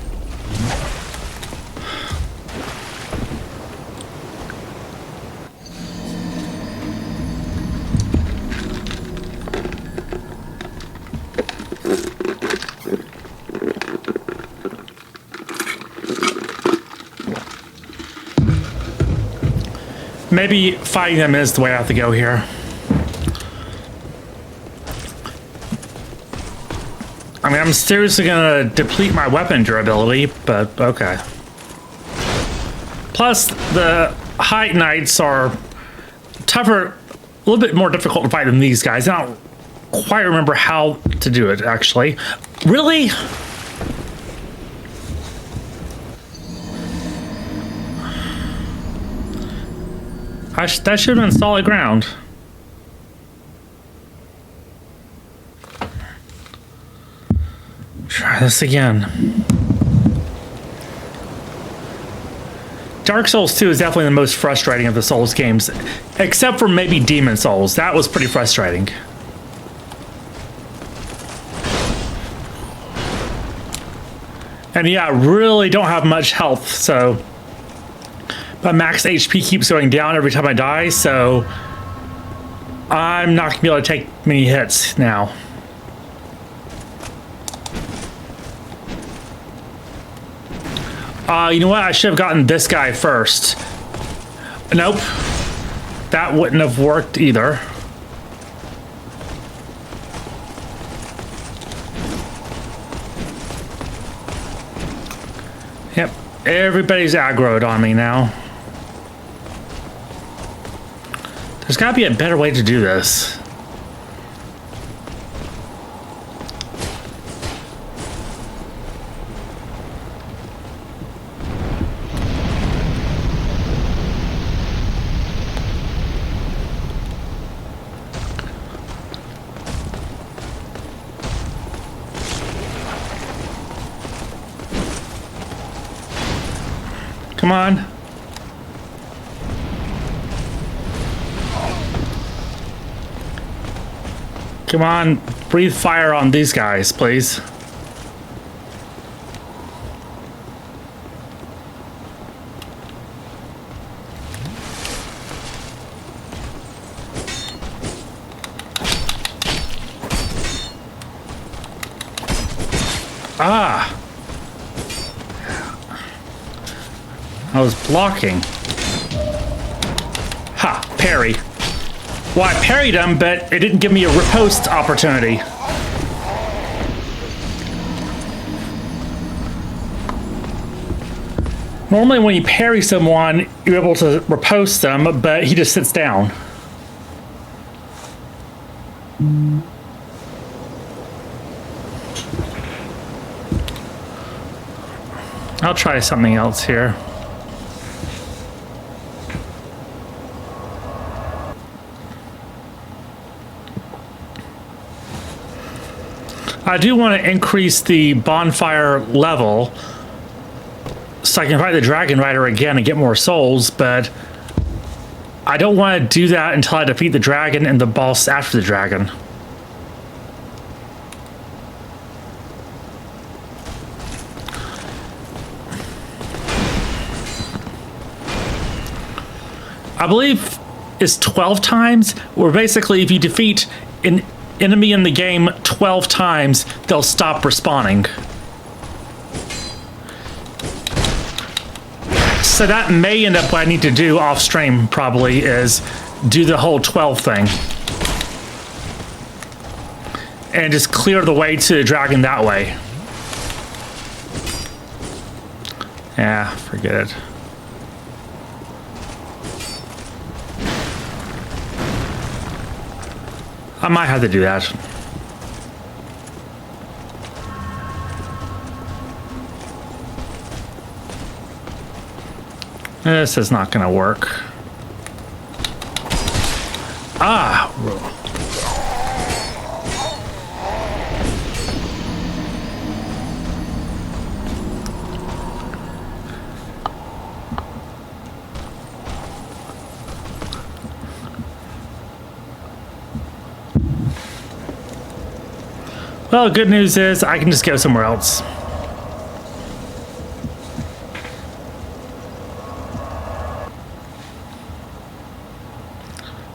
Maybe fighting them is the way I have to go here. I mean, I'm seriously gonna deplete my weapon durability, but okay. Plus, the Height Knights are tougher, a little bit more difficult to fight than these guys. I don't quite remember how to do it, actually. Really? That should have been solid ground. Try this again. Dark Souls 2 is definitely the most frustrating of the Souls games, except for maybe Demon Souls. That was pretty frustrating. And yeah, I really don't have much health, so my max HP keeps going down every time I die, so I'm not gonna be able to take many hits now. You know what? I should have gotten this guy first. Nope. That wouldn't have worked either. Yep. Everybody's aggroed on me now. There's got to be a better way to do this. Come on. Come on, breathe fire on these guys, please. Ah! I was blocking. Ha! Parry. Well, I parried him, but it didn't give me a riposte opportunity. Normally when you parry someone, you're able to riposte them, but he just sits down. I'll try something else here. I do want to increase the bonfire level so I can fight the Dragon Rider again and get more souls, but I don't want to do that until I defeat the dragon and the boss after the dragon. I believe it's 12 times, where basically if you defeat an enemy in the game 12 times, they'll stop respawning. So that may end up what I need to do off stream, probably, is do the whole 12 thing. And just clear the way to the dragon that way. Yeah, forget it. I might have to do that. This is not going to work. Ah! Well, good news is I can just go somewhere else.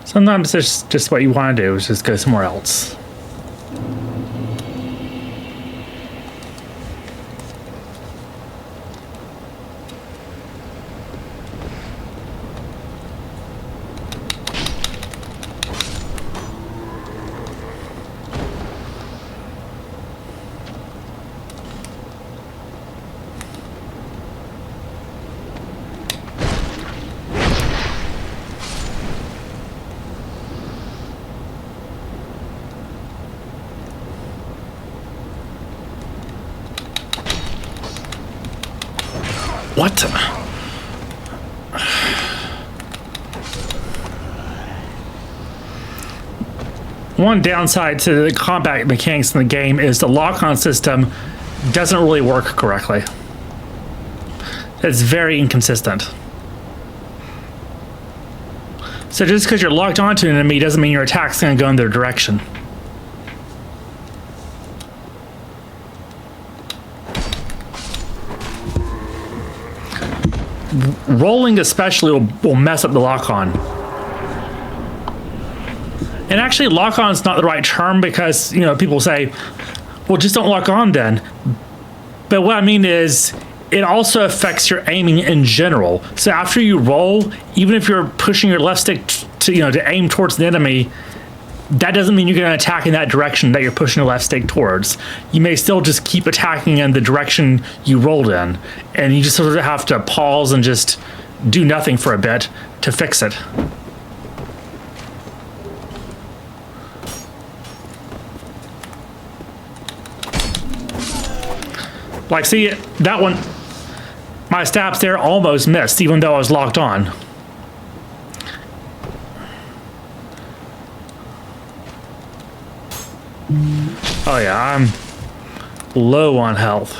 Sometimes it's just what you want to do is just go somewhere else. What? One downside to the combat mechanics in the game is the lock-on system doesn't really work correctly. It's very inconsistent. So just because you're locked onto an enemy doesn't mean your attack's going to go in their direction. Rolling especially will mess up the lock-on. And actually, lock-on is not the right term because, you know, people say, well, just don't lock on then. But what I mean is, it also affects your aiming in general. So after you roll, even if you're pushing your left stick to aim towards the enemy, that doesn't mean you're going to attack in that direction that you're pushing the left stick towards. You may still just keep attacking in the direction you rolled in. And you just sort of have to pause and just do nothing for a bit to fix it. Like, see, that one, my stabs there almost missed, even though I was locked on. Oh yeah, I'm low on health.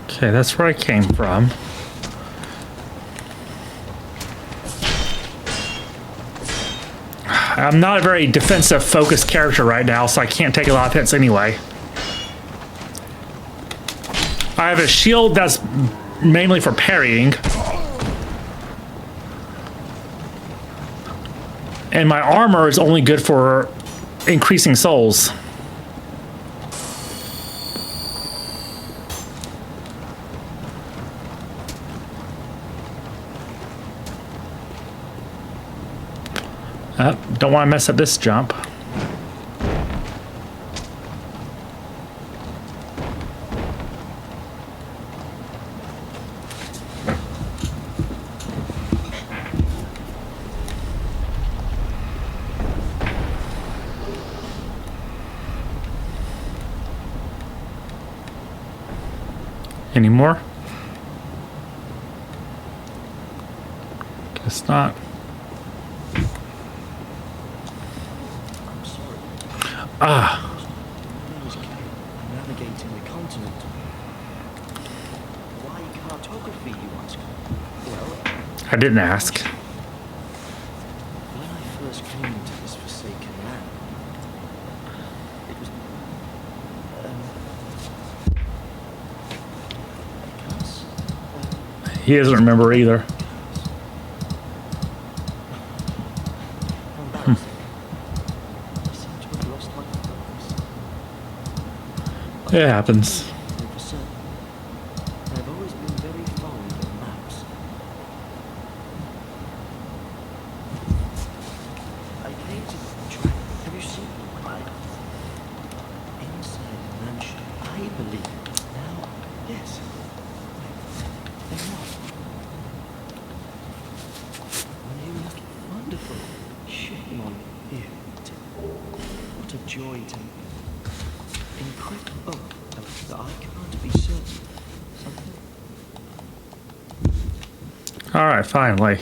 Okay, that's where I came from. I'm not a very defensive focused character right now, so I can't take a lot of hits anyway. I have a shield that's mainly for parrying. And my armor is only good for increasing souls. Don't want to mess up this jump. Any more? Guess not. Ah. Navigating the continent. Why cartography, you ask? Well, I didn't ask. when I first came into this forsaken land, it was a curse. He doesn't remember either. It happens. For certain. I've always been very fond of maps. I painted the track. Have you seen them? Inside the mansion, I believe. Now, yes. They're not. They look wonderful. Shame on it. What a joy to me. Incredible. Oh, I can't be certain. Something. All right, finally.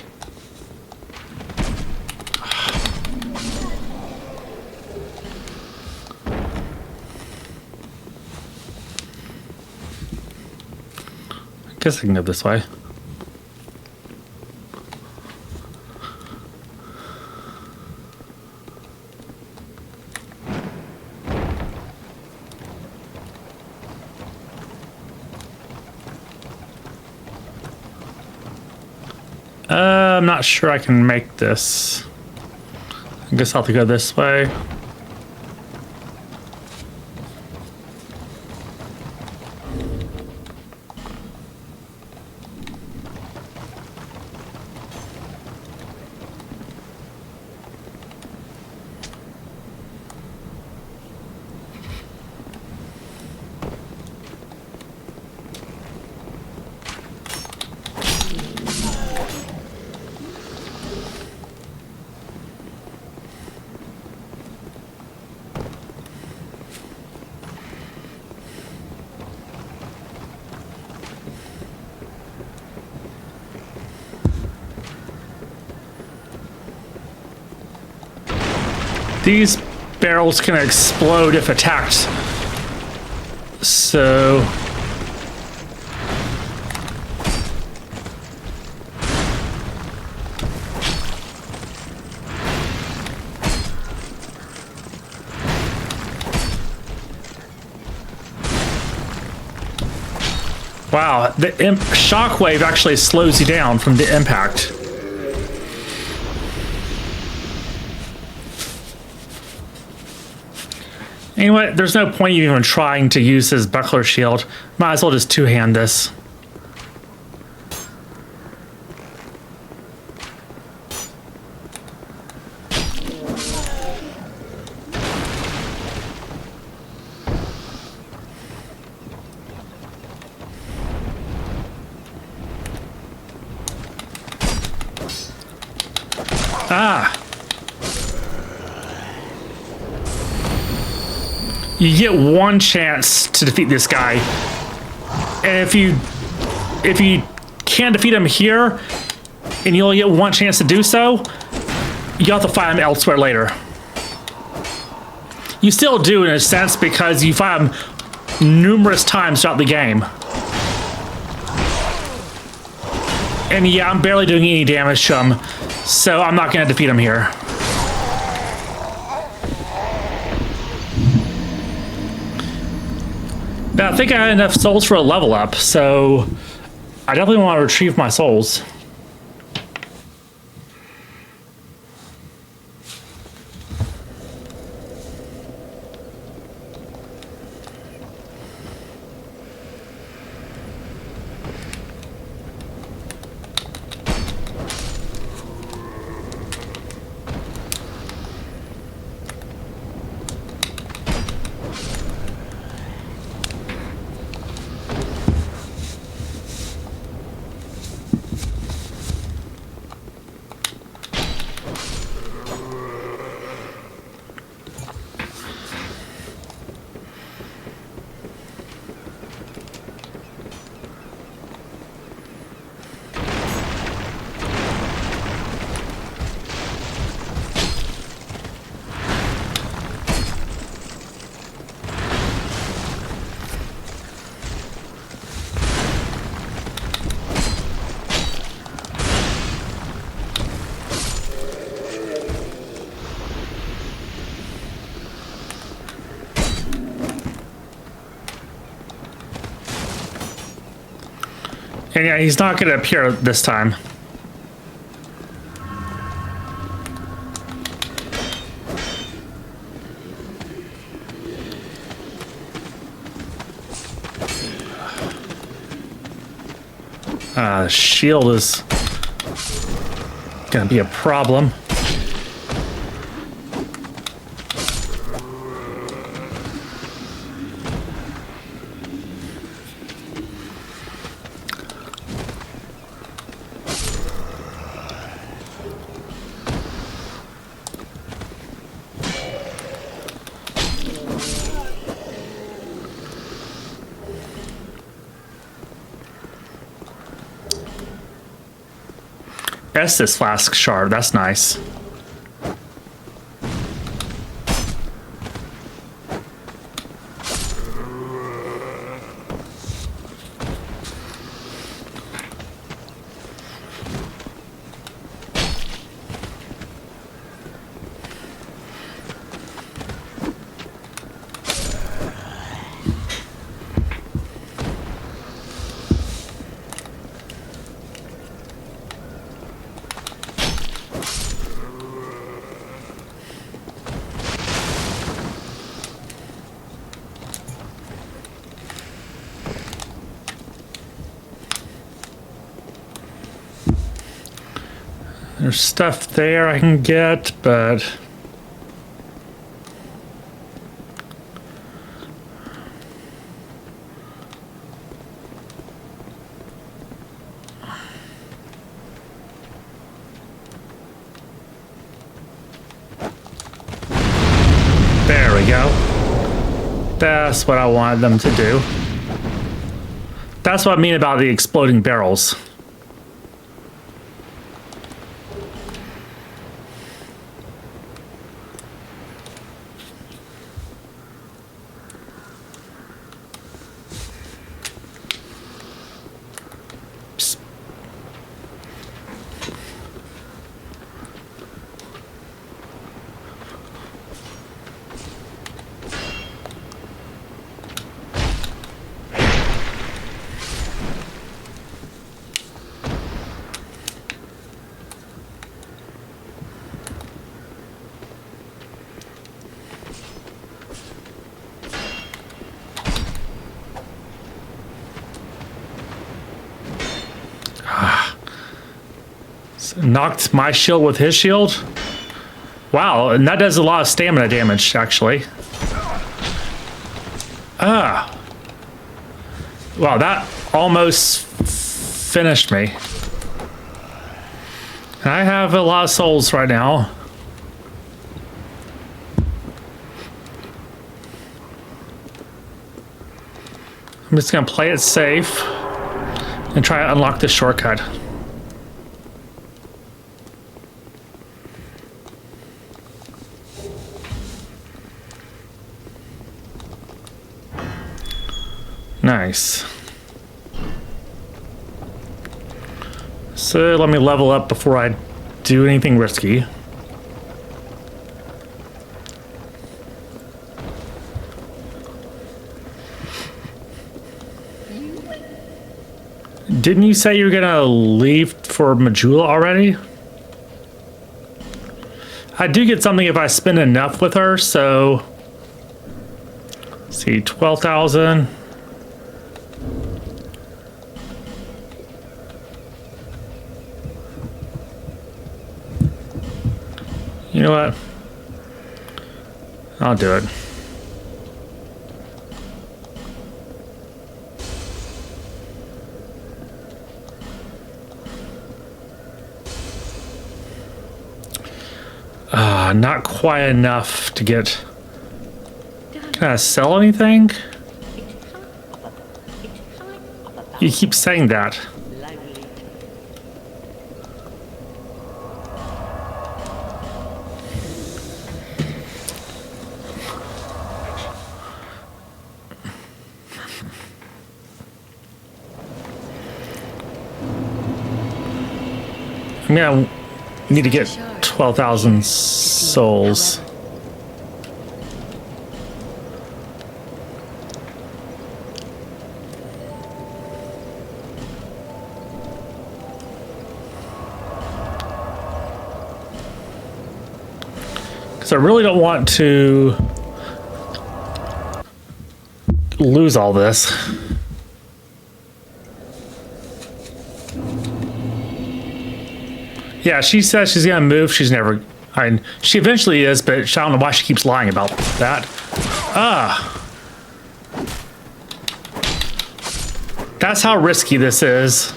I guess I can go this way. I'm not sure I can make this. I guess I'll have to go this way. These barrels can explode if attacked. So wow, the shockwave actually slows you down from the impact. Anyway, there's no point even trying to use his buckler shield. Might as well just two-hand this. Ah! You get one chance to defeat this guy. And if you can't defeat him here, and you only get one chance to do so, you have to fight him elsewhere later. You still do in a sense because you fight him numerous times throughout the game. And yeah, I'm barely doing any damage to him, so I'm not going to defeat him here. But I think I had enough souls for a level up, so I definitely want to retrieve my souls. And yeah, he's not going to appear this time. Shield is gonna be a problem. Estus flask shard, that's nice. There's stuff there I can get, but there we go. That's what I wanted them to do. That's what I mean about the exploding barrels. Knocked my shield with his shield. Wow, and that does a lot of stamina damage, actually. Ah. Wow, that almost finished me. I have a lot of souls right now. I'm just gonna play it safe and try to unlock this shortcut. Nice. So let me level up before I do anything risky. Didn't you say you were gonna leave for Majula already? I do get something if I spend enough with her, so let's see, 12,000. You know what? I'll do it. Not quite enough to get. Can I sell anything? You keep saying that. I mean, I need to get 12,000 souls. Because I really don't want to lose all this. Yeah, she says she's gonna move. She's never. She eventually is, but I don't know why she keeps lying about that. That's how risky this is.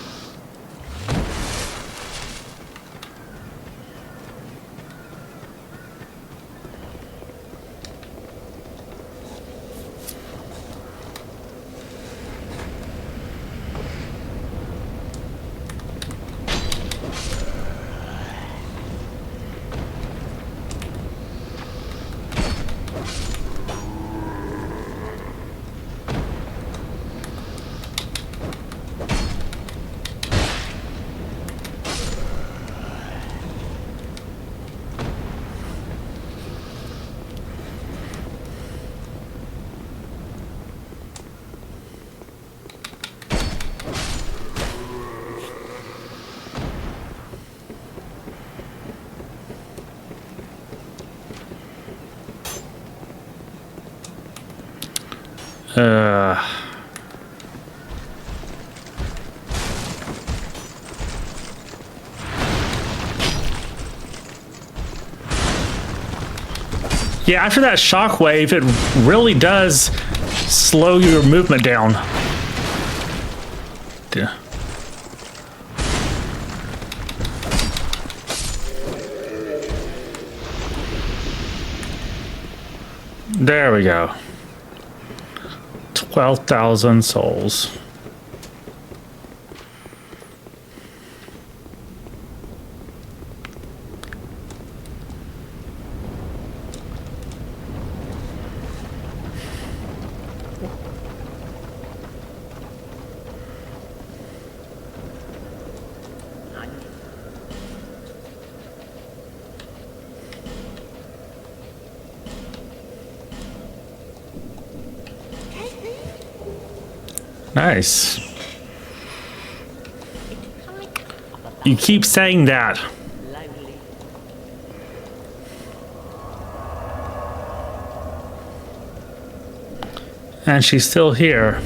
Yeah, after that shockwave, it really does slow your movement down. Yeah. There we go. 12,000 souls. Nice. You keep saying that. And she's still here.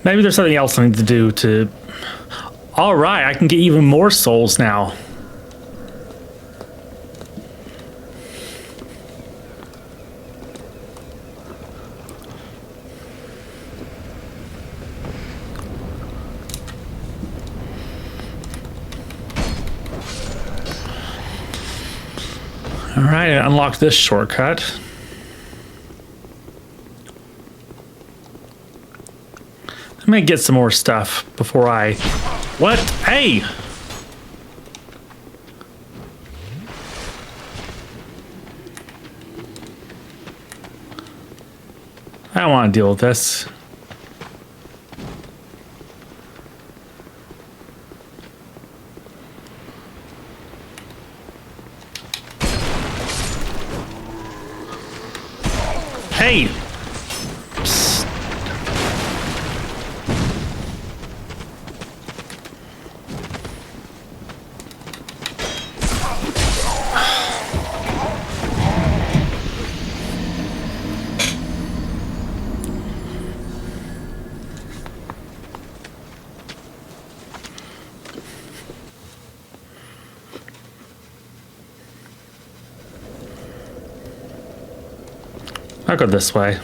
Maybe there's something else I need to do to... All right, I can get even more souls now. All right, I unlocked this shortcut. Let me get some more stuff before I... What? Hey! I don't want to deal with this. Hey! Psst. I'll go this way.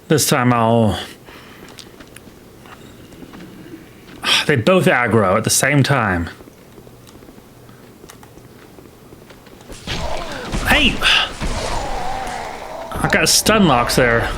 This time I'll... They both aggro at the same time. Hey! I got stun locks there.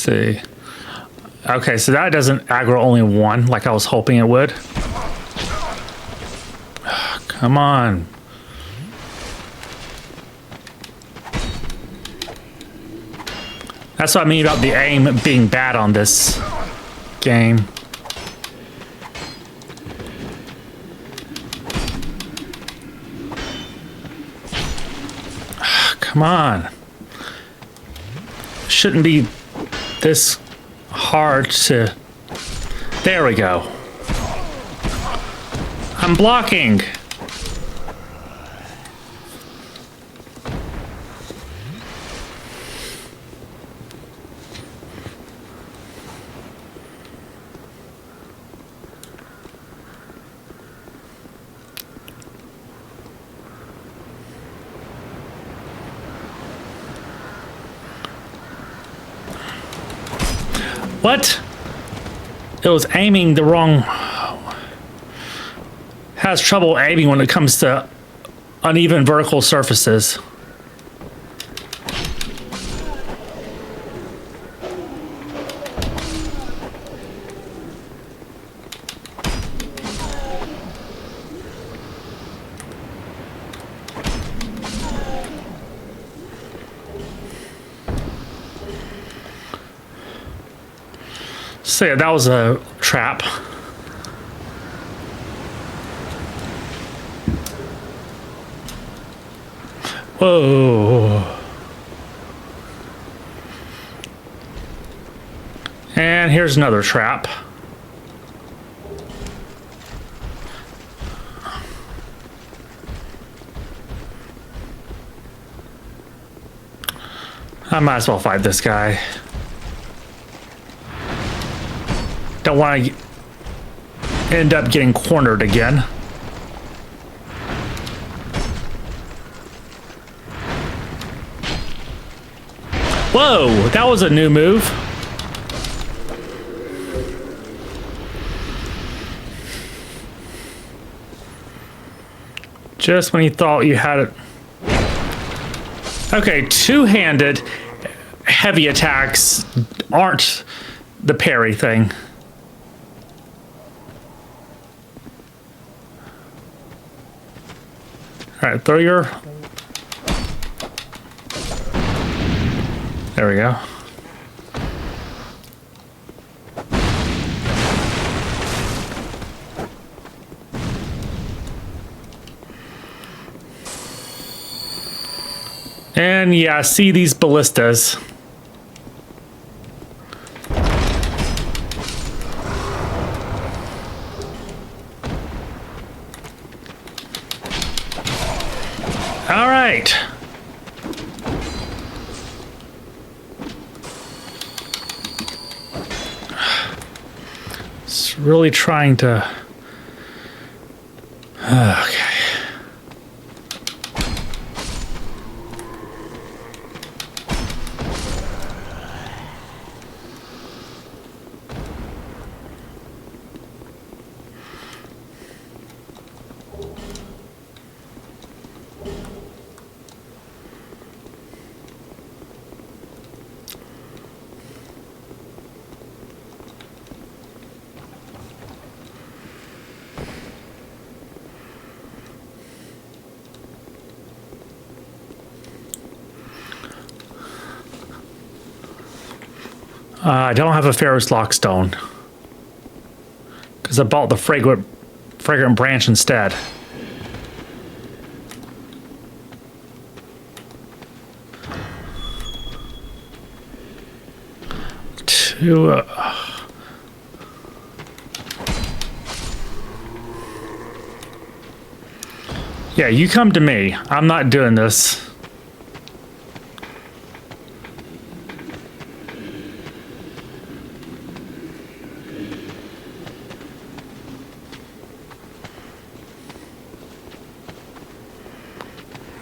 see. Okay, so that doesn't aggro only one like I was hoping it would. Come on. That's what I mean about the aim being bad on this game. Come on. Shouldn't be this hard to... There we go. I'm blocking. What? It was aiming the wrong... Has trouble aiming when it comes to uneven vertical surfaces. So yeah, that was a trap. Whoa. And here's another trap. I might as well fight this guy. Don't want to end up getting cornered again. Whoa, that was a new move. Just when you thought you had it. Okay, two-handed heavy attacks aren't the parry thing. All right, throw your... There we go. And yeah, see these ballistas. All right. It's really trying to... Okay. I don't have a Ferrous Lockstone because I bought the fragrant branch instead. Yeah, you come to me. I'm not doing this.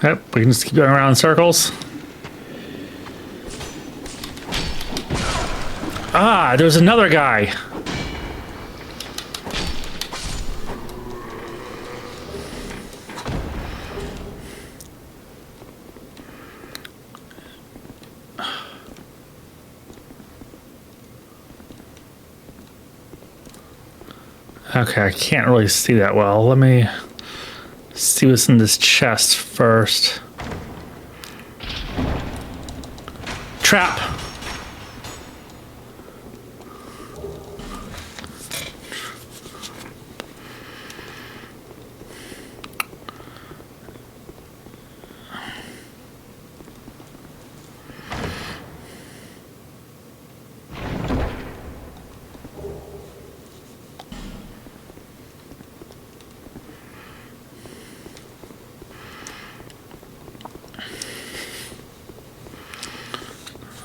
Yep, we can just keep going around in circles. Ah, there's another guy. Okay, I can't really see that well. Let me see what's in this chest first. Trap.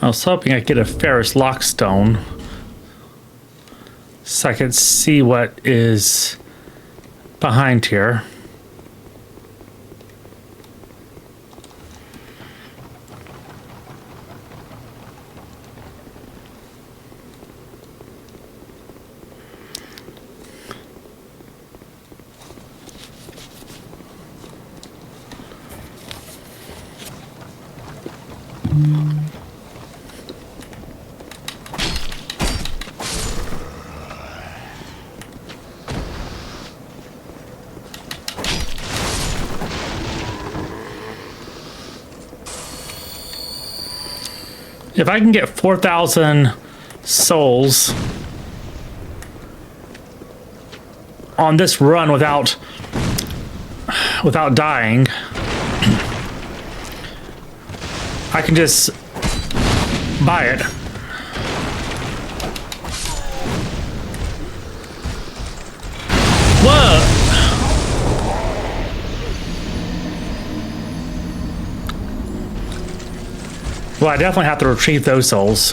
I was hoping I'd get a Ferrous Lockstone so I could see what is behind here. If I can get 4,000 souls on this run without dying, I can just buy it. Whoa! Well, I definitely have to retrieve those souls.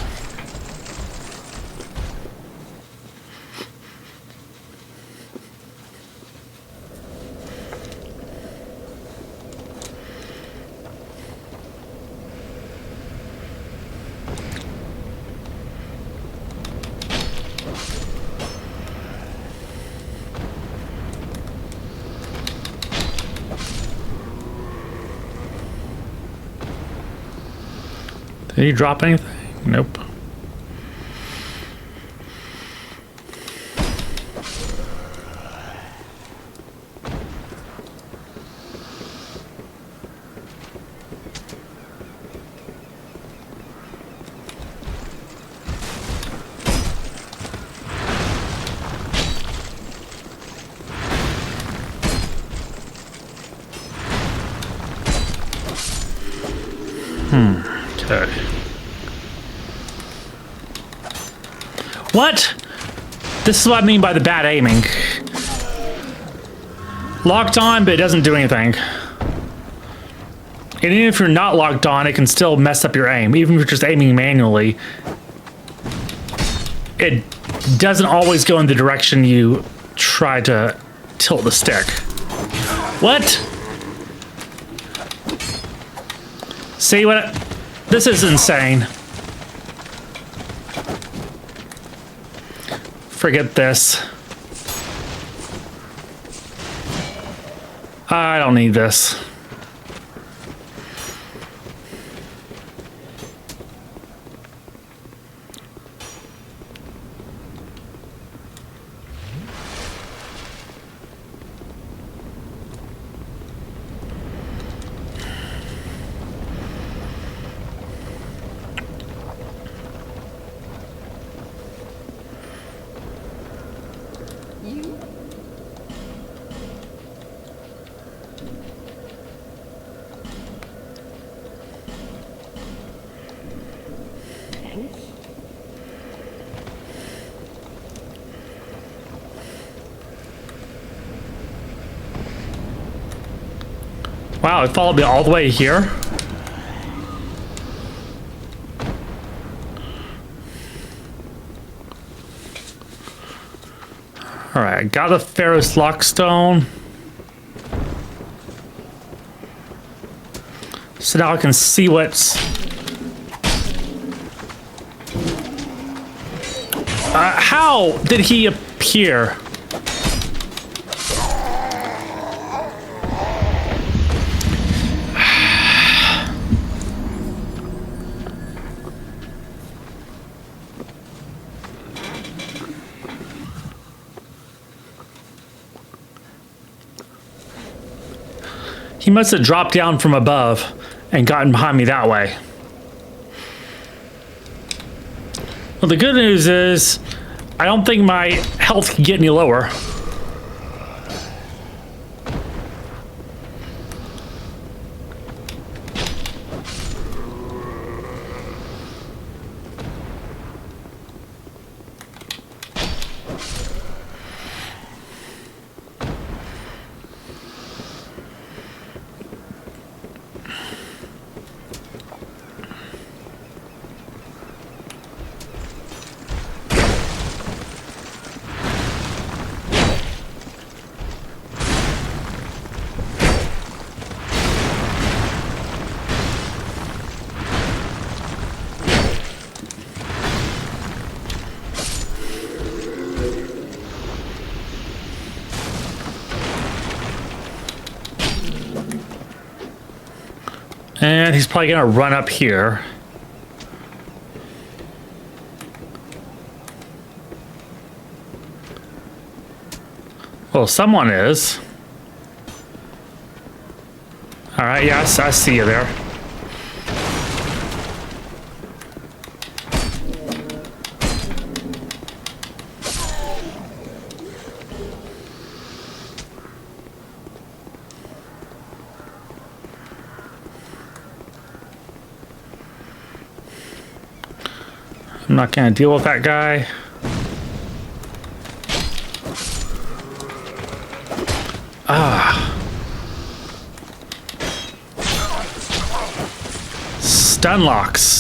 Did he drop anything? Nope. Okay. What? This is what I mean by the bad aiming. Locked on, but it doesn't do anything. And even if you're not locked on, it can still mess up your aim. Even if you're just aiming manually, it doesn't always go in the direction you try to tilt the stick. What? See what? This is insane. Forget this. I don't need this. Wow, it followed me all the way here. All right, I got the Ferrous Lockstone. So now I can see what's... how did he appear? He must have dropped down from above and gotten behind me that way. Well, the good news is I don't think my health can get any lower. And he's probably gonna run up here. Well, someone is. All right, yes, I see you there. I'm not gonna deal with that guy. Stun locks.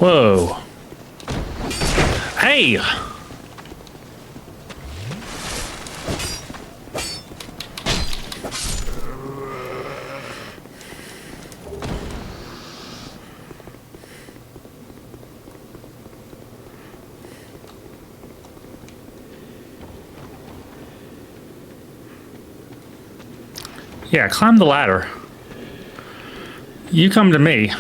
Whoa. Hey! Yeah, climb the ladder. You come to me.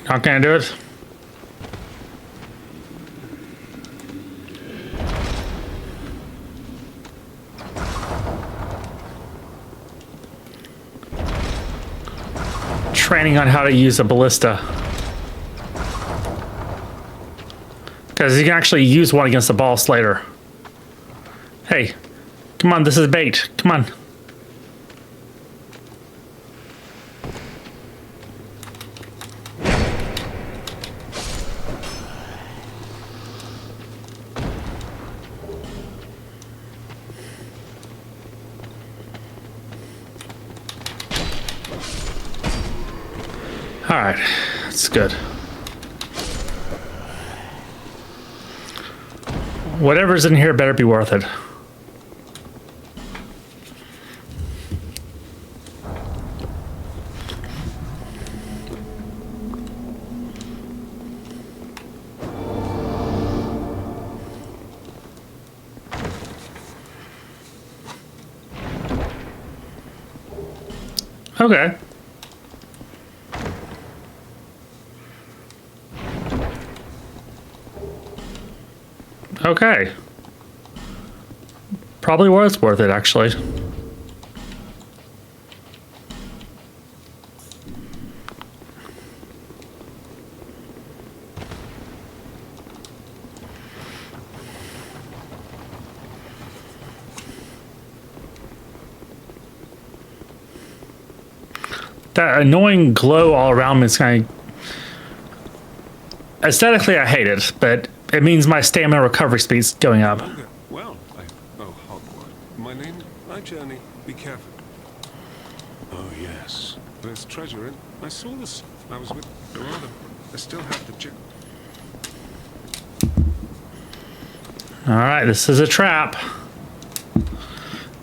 Not gonna do it. Training on how to use a ballista. Because you can actually use one against the boss later. Hey, come on, this is bait. Come on. All right, that's good. Whatever's in here better be worth it. Okay. Okay. Probably was worth it, actually. That annoying glow all around me is kind of... Aesthetically, I hate it, but It means my stamina recovery speed's going up. Okay. Well, Hogwarts. My name, my journey. Be careful. Oh, yes. There's treasure in. I saw this. I was with Dorada. I still have the gem. Alright, this is a trap.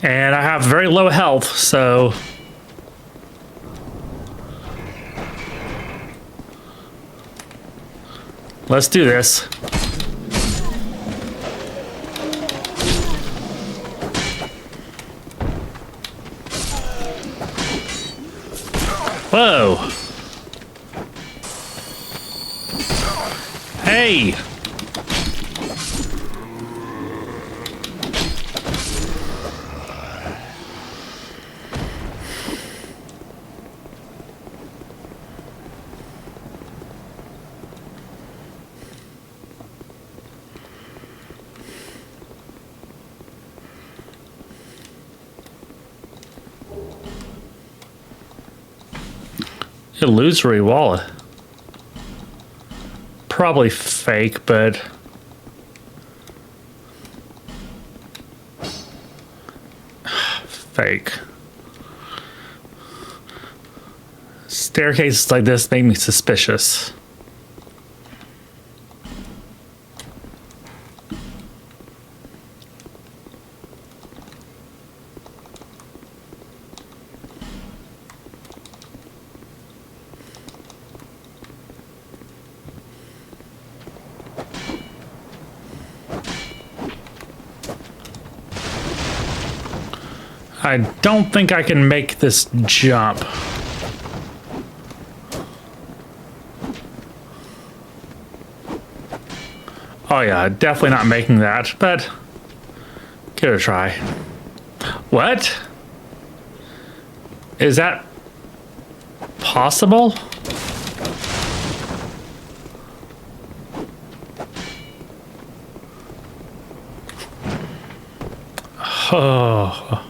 And I have very low health, so... let's do this. Whoa. Hey. Illusory wallet. Probably fake, but fake. Staircases like this make me suspicious. I don't think I can make this jump. Oh yeah, definitely not making that, but give it a try. What? Is that possible? Oh.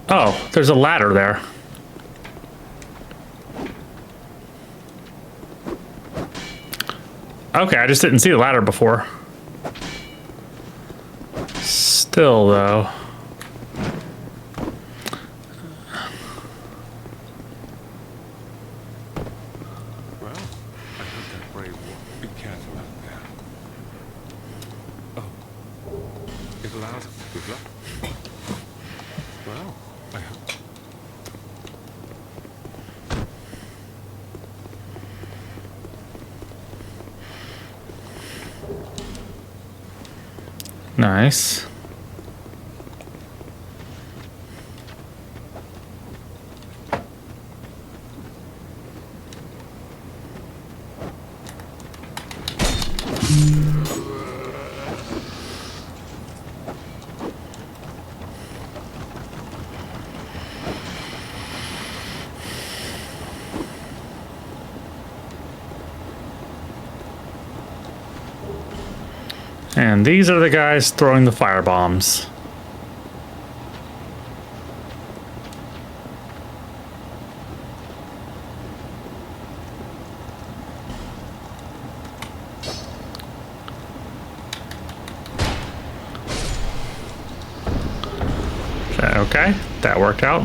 Oh, there's a ladder there. Okay, I just didn't see the ladder before. Still, though. Well, I heard that brave wolf. Be careful out there. Oh. It allows us. Good luck. Well, I hope. Nice. And these are the guys throwing the fire bombs. Okay, that worked out.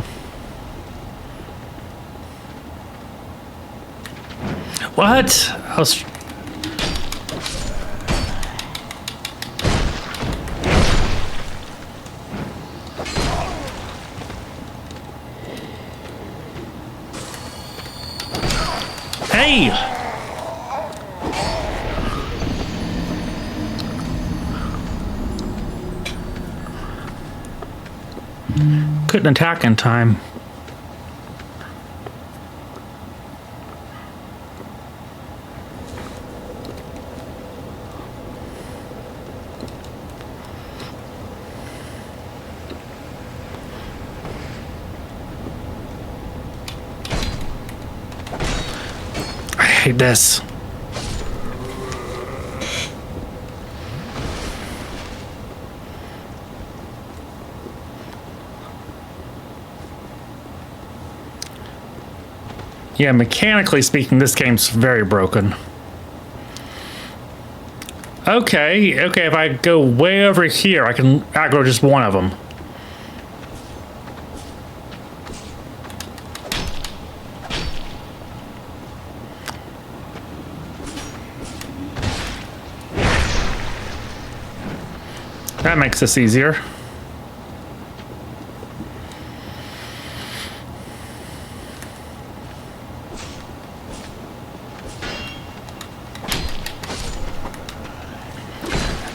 What? I was... Hey! Couldn't attack in time. I hate this. Yeah, mechanically speaking, this game's very broken. Okay, if I go way over here, I can aggro just one of them. That makes this easier.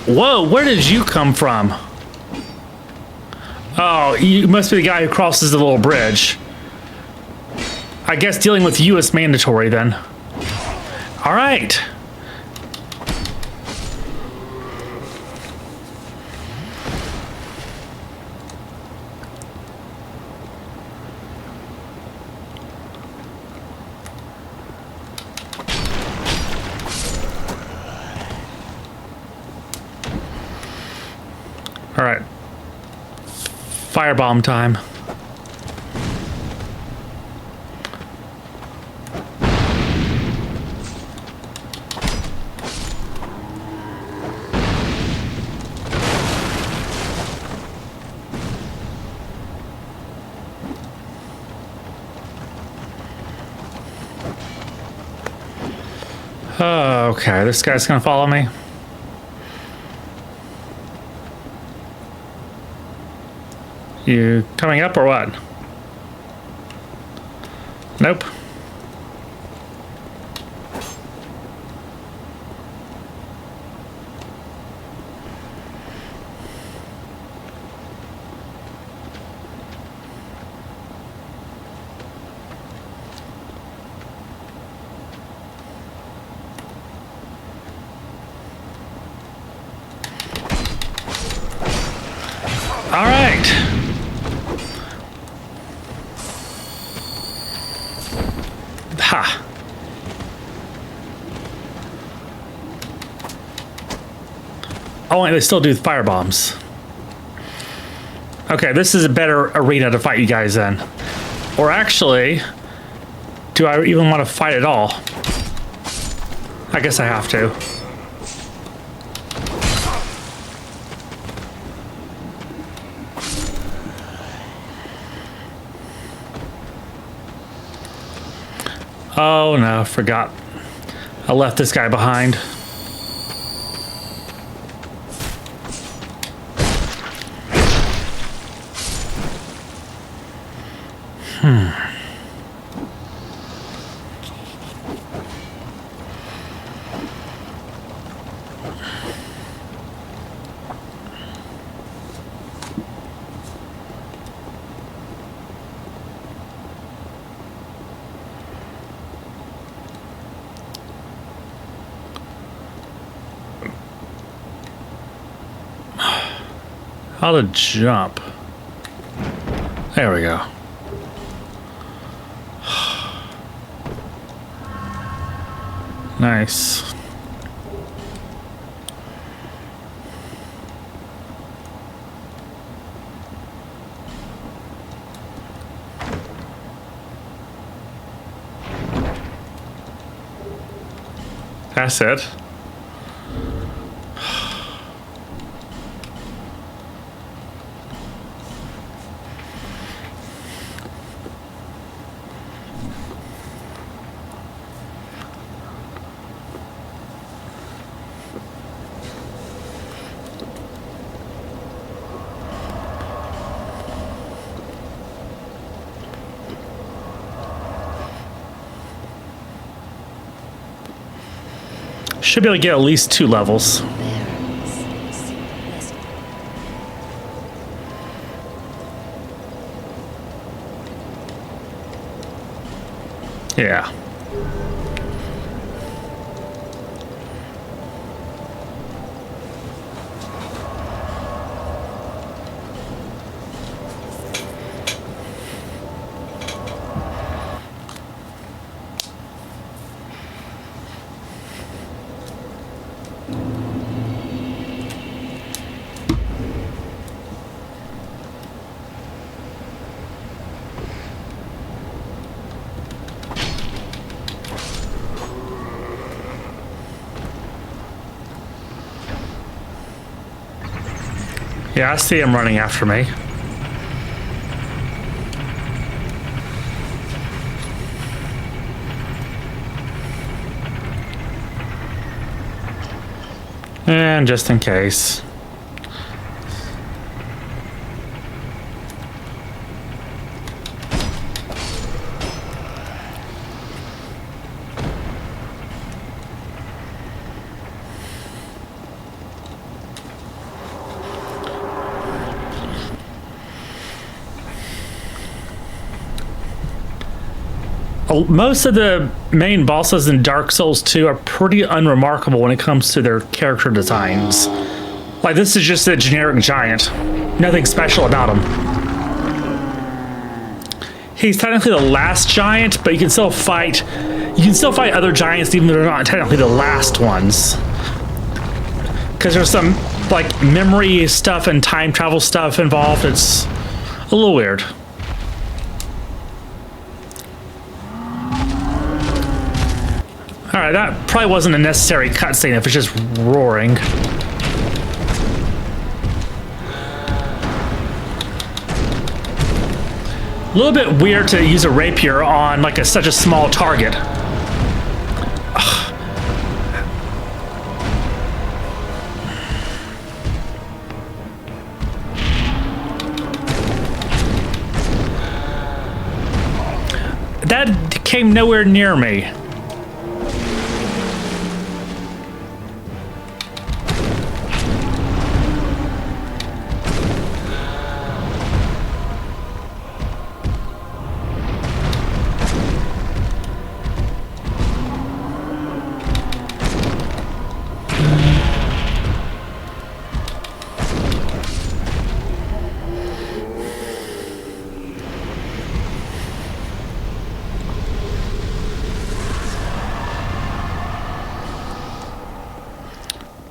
Whoa, where did you come from? Oh, you must be the guy who crosses the little bridge. I guess dealing with you is mandatory then. All right. All right. Firebomb time. Oh, okay, this guy's gonna follow me. You coming up or what? Nope. All right. Ha. Oh, and they still do fire bombs. Okay, this is a better arena to fight you guys in. Or actually, do I even want to fight at all? I guess I have to. Oh no, forgot. I left this guy behind. How to jump. There we go. Nice. That's it. Should be able to get at least 2 levels. Yeah. Yeah, I see him running after me. And just in case. Most of the main bosses in Dark Souls 2 are pretty unremarkable when it comes to their character designs. Like, this is just a generic giant. Nothing special about him. He's technically the last giant, but you can still fight other giants even though they're not technically the last ones. Because there's some, like, memory stuff and time travel stuff involved. It's a little weird. Alright, that probably wasn't a necessary cutscene if it's just roaring. A little bit weird to use a rapier on like such a small target. That came nowhere near me.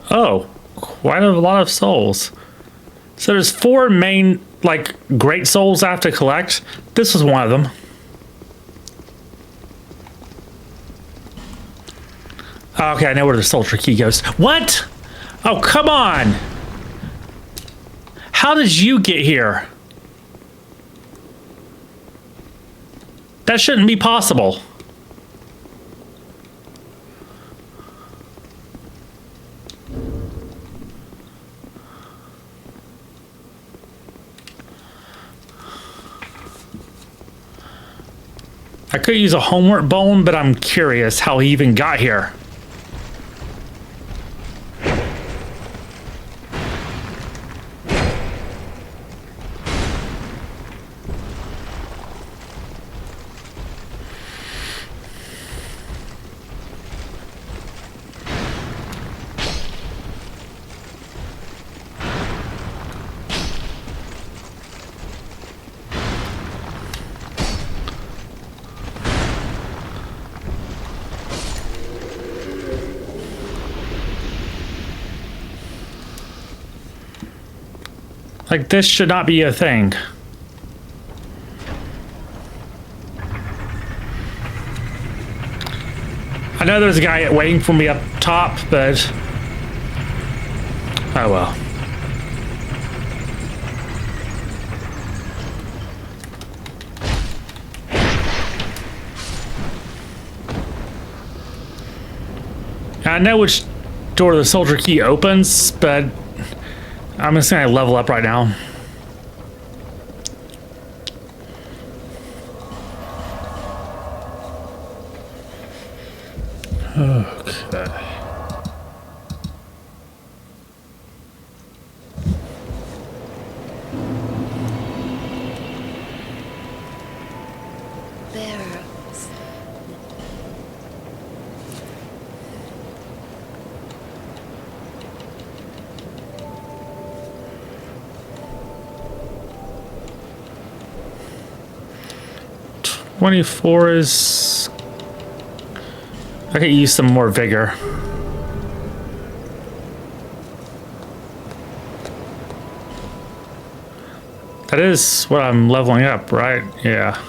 Oh, quite a lot of souls. So there's 4 main, like, great souls I have to collect. This was one of them. Okay, I know where the soldier key goes. What? Oh, come on! How did you get here? That shouldn't be possible. I could use a homework bone, but I'm curious how he even got here. Like, this should not be a thing. I know there's a guy waiting for me up top, but... oh well. I know which door the soldier key opens, but... I'm just gonna level up right now. Okay. There's... 24 is... I could use some more vigor. That is what I'm leveling up, right? Yeah.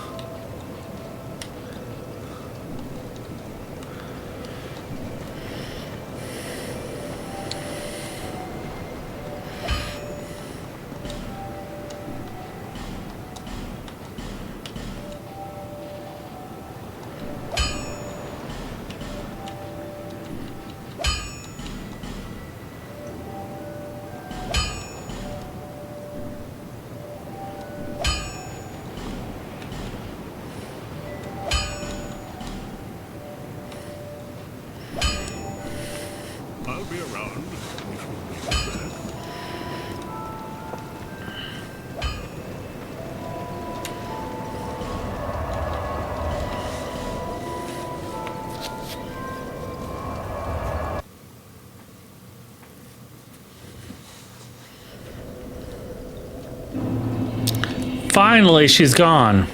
Finally, she's gone.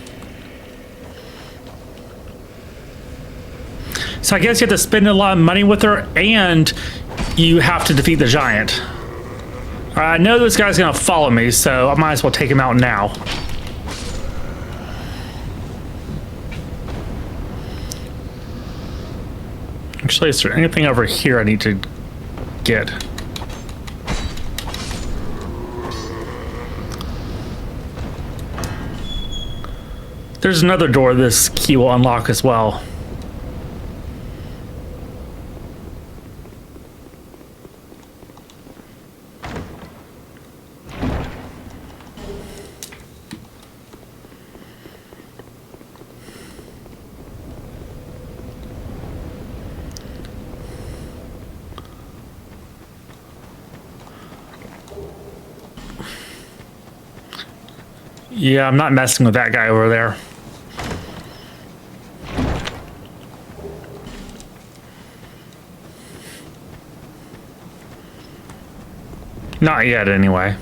So I guess you have to spend a lot of money with her, and you have to defeat the giant. I know this guy's gonna follow me, so I might as well take him out now. Actually, is there anything over here I need to get? There's another door this key will unlock as well. Yeah, I'm not messing with that guy over there. Not yet, anyway.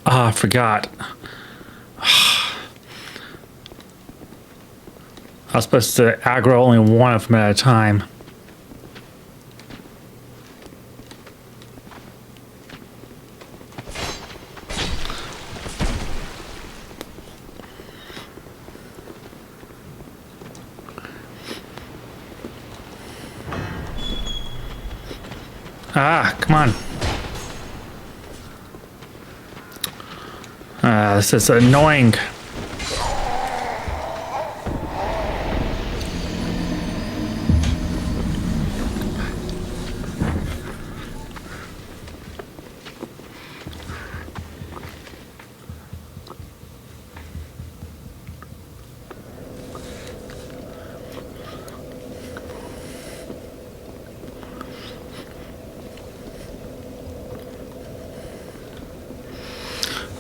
Ah, I forgot. I was supposed to aggro only one of them at a time. Ah, come on. This is annoying.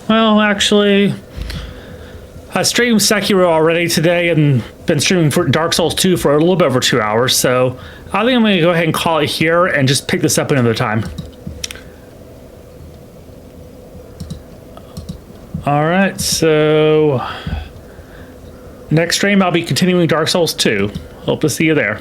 Well, actually, I streamed Sekiro already today and been streaming for Dark Souls 2 for a little bit over 2 hours, so I think I'm going to go ahead and call it here and just pick this up another time. Alright, so next stream I'll be continuing Dark Souls 2. Hope to see you there.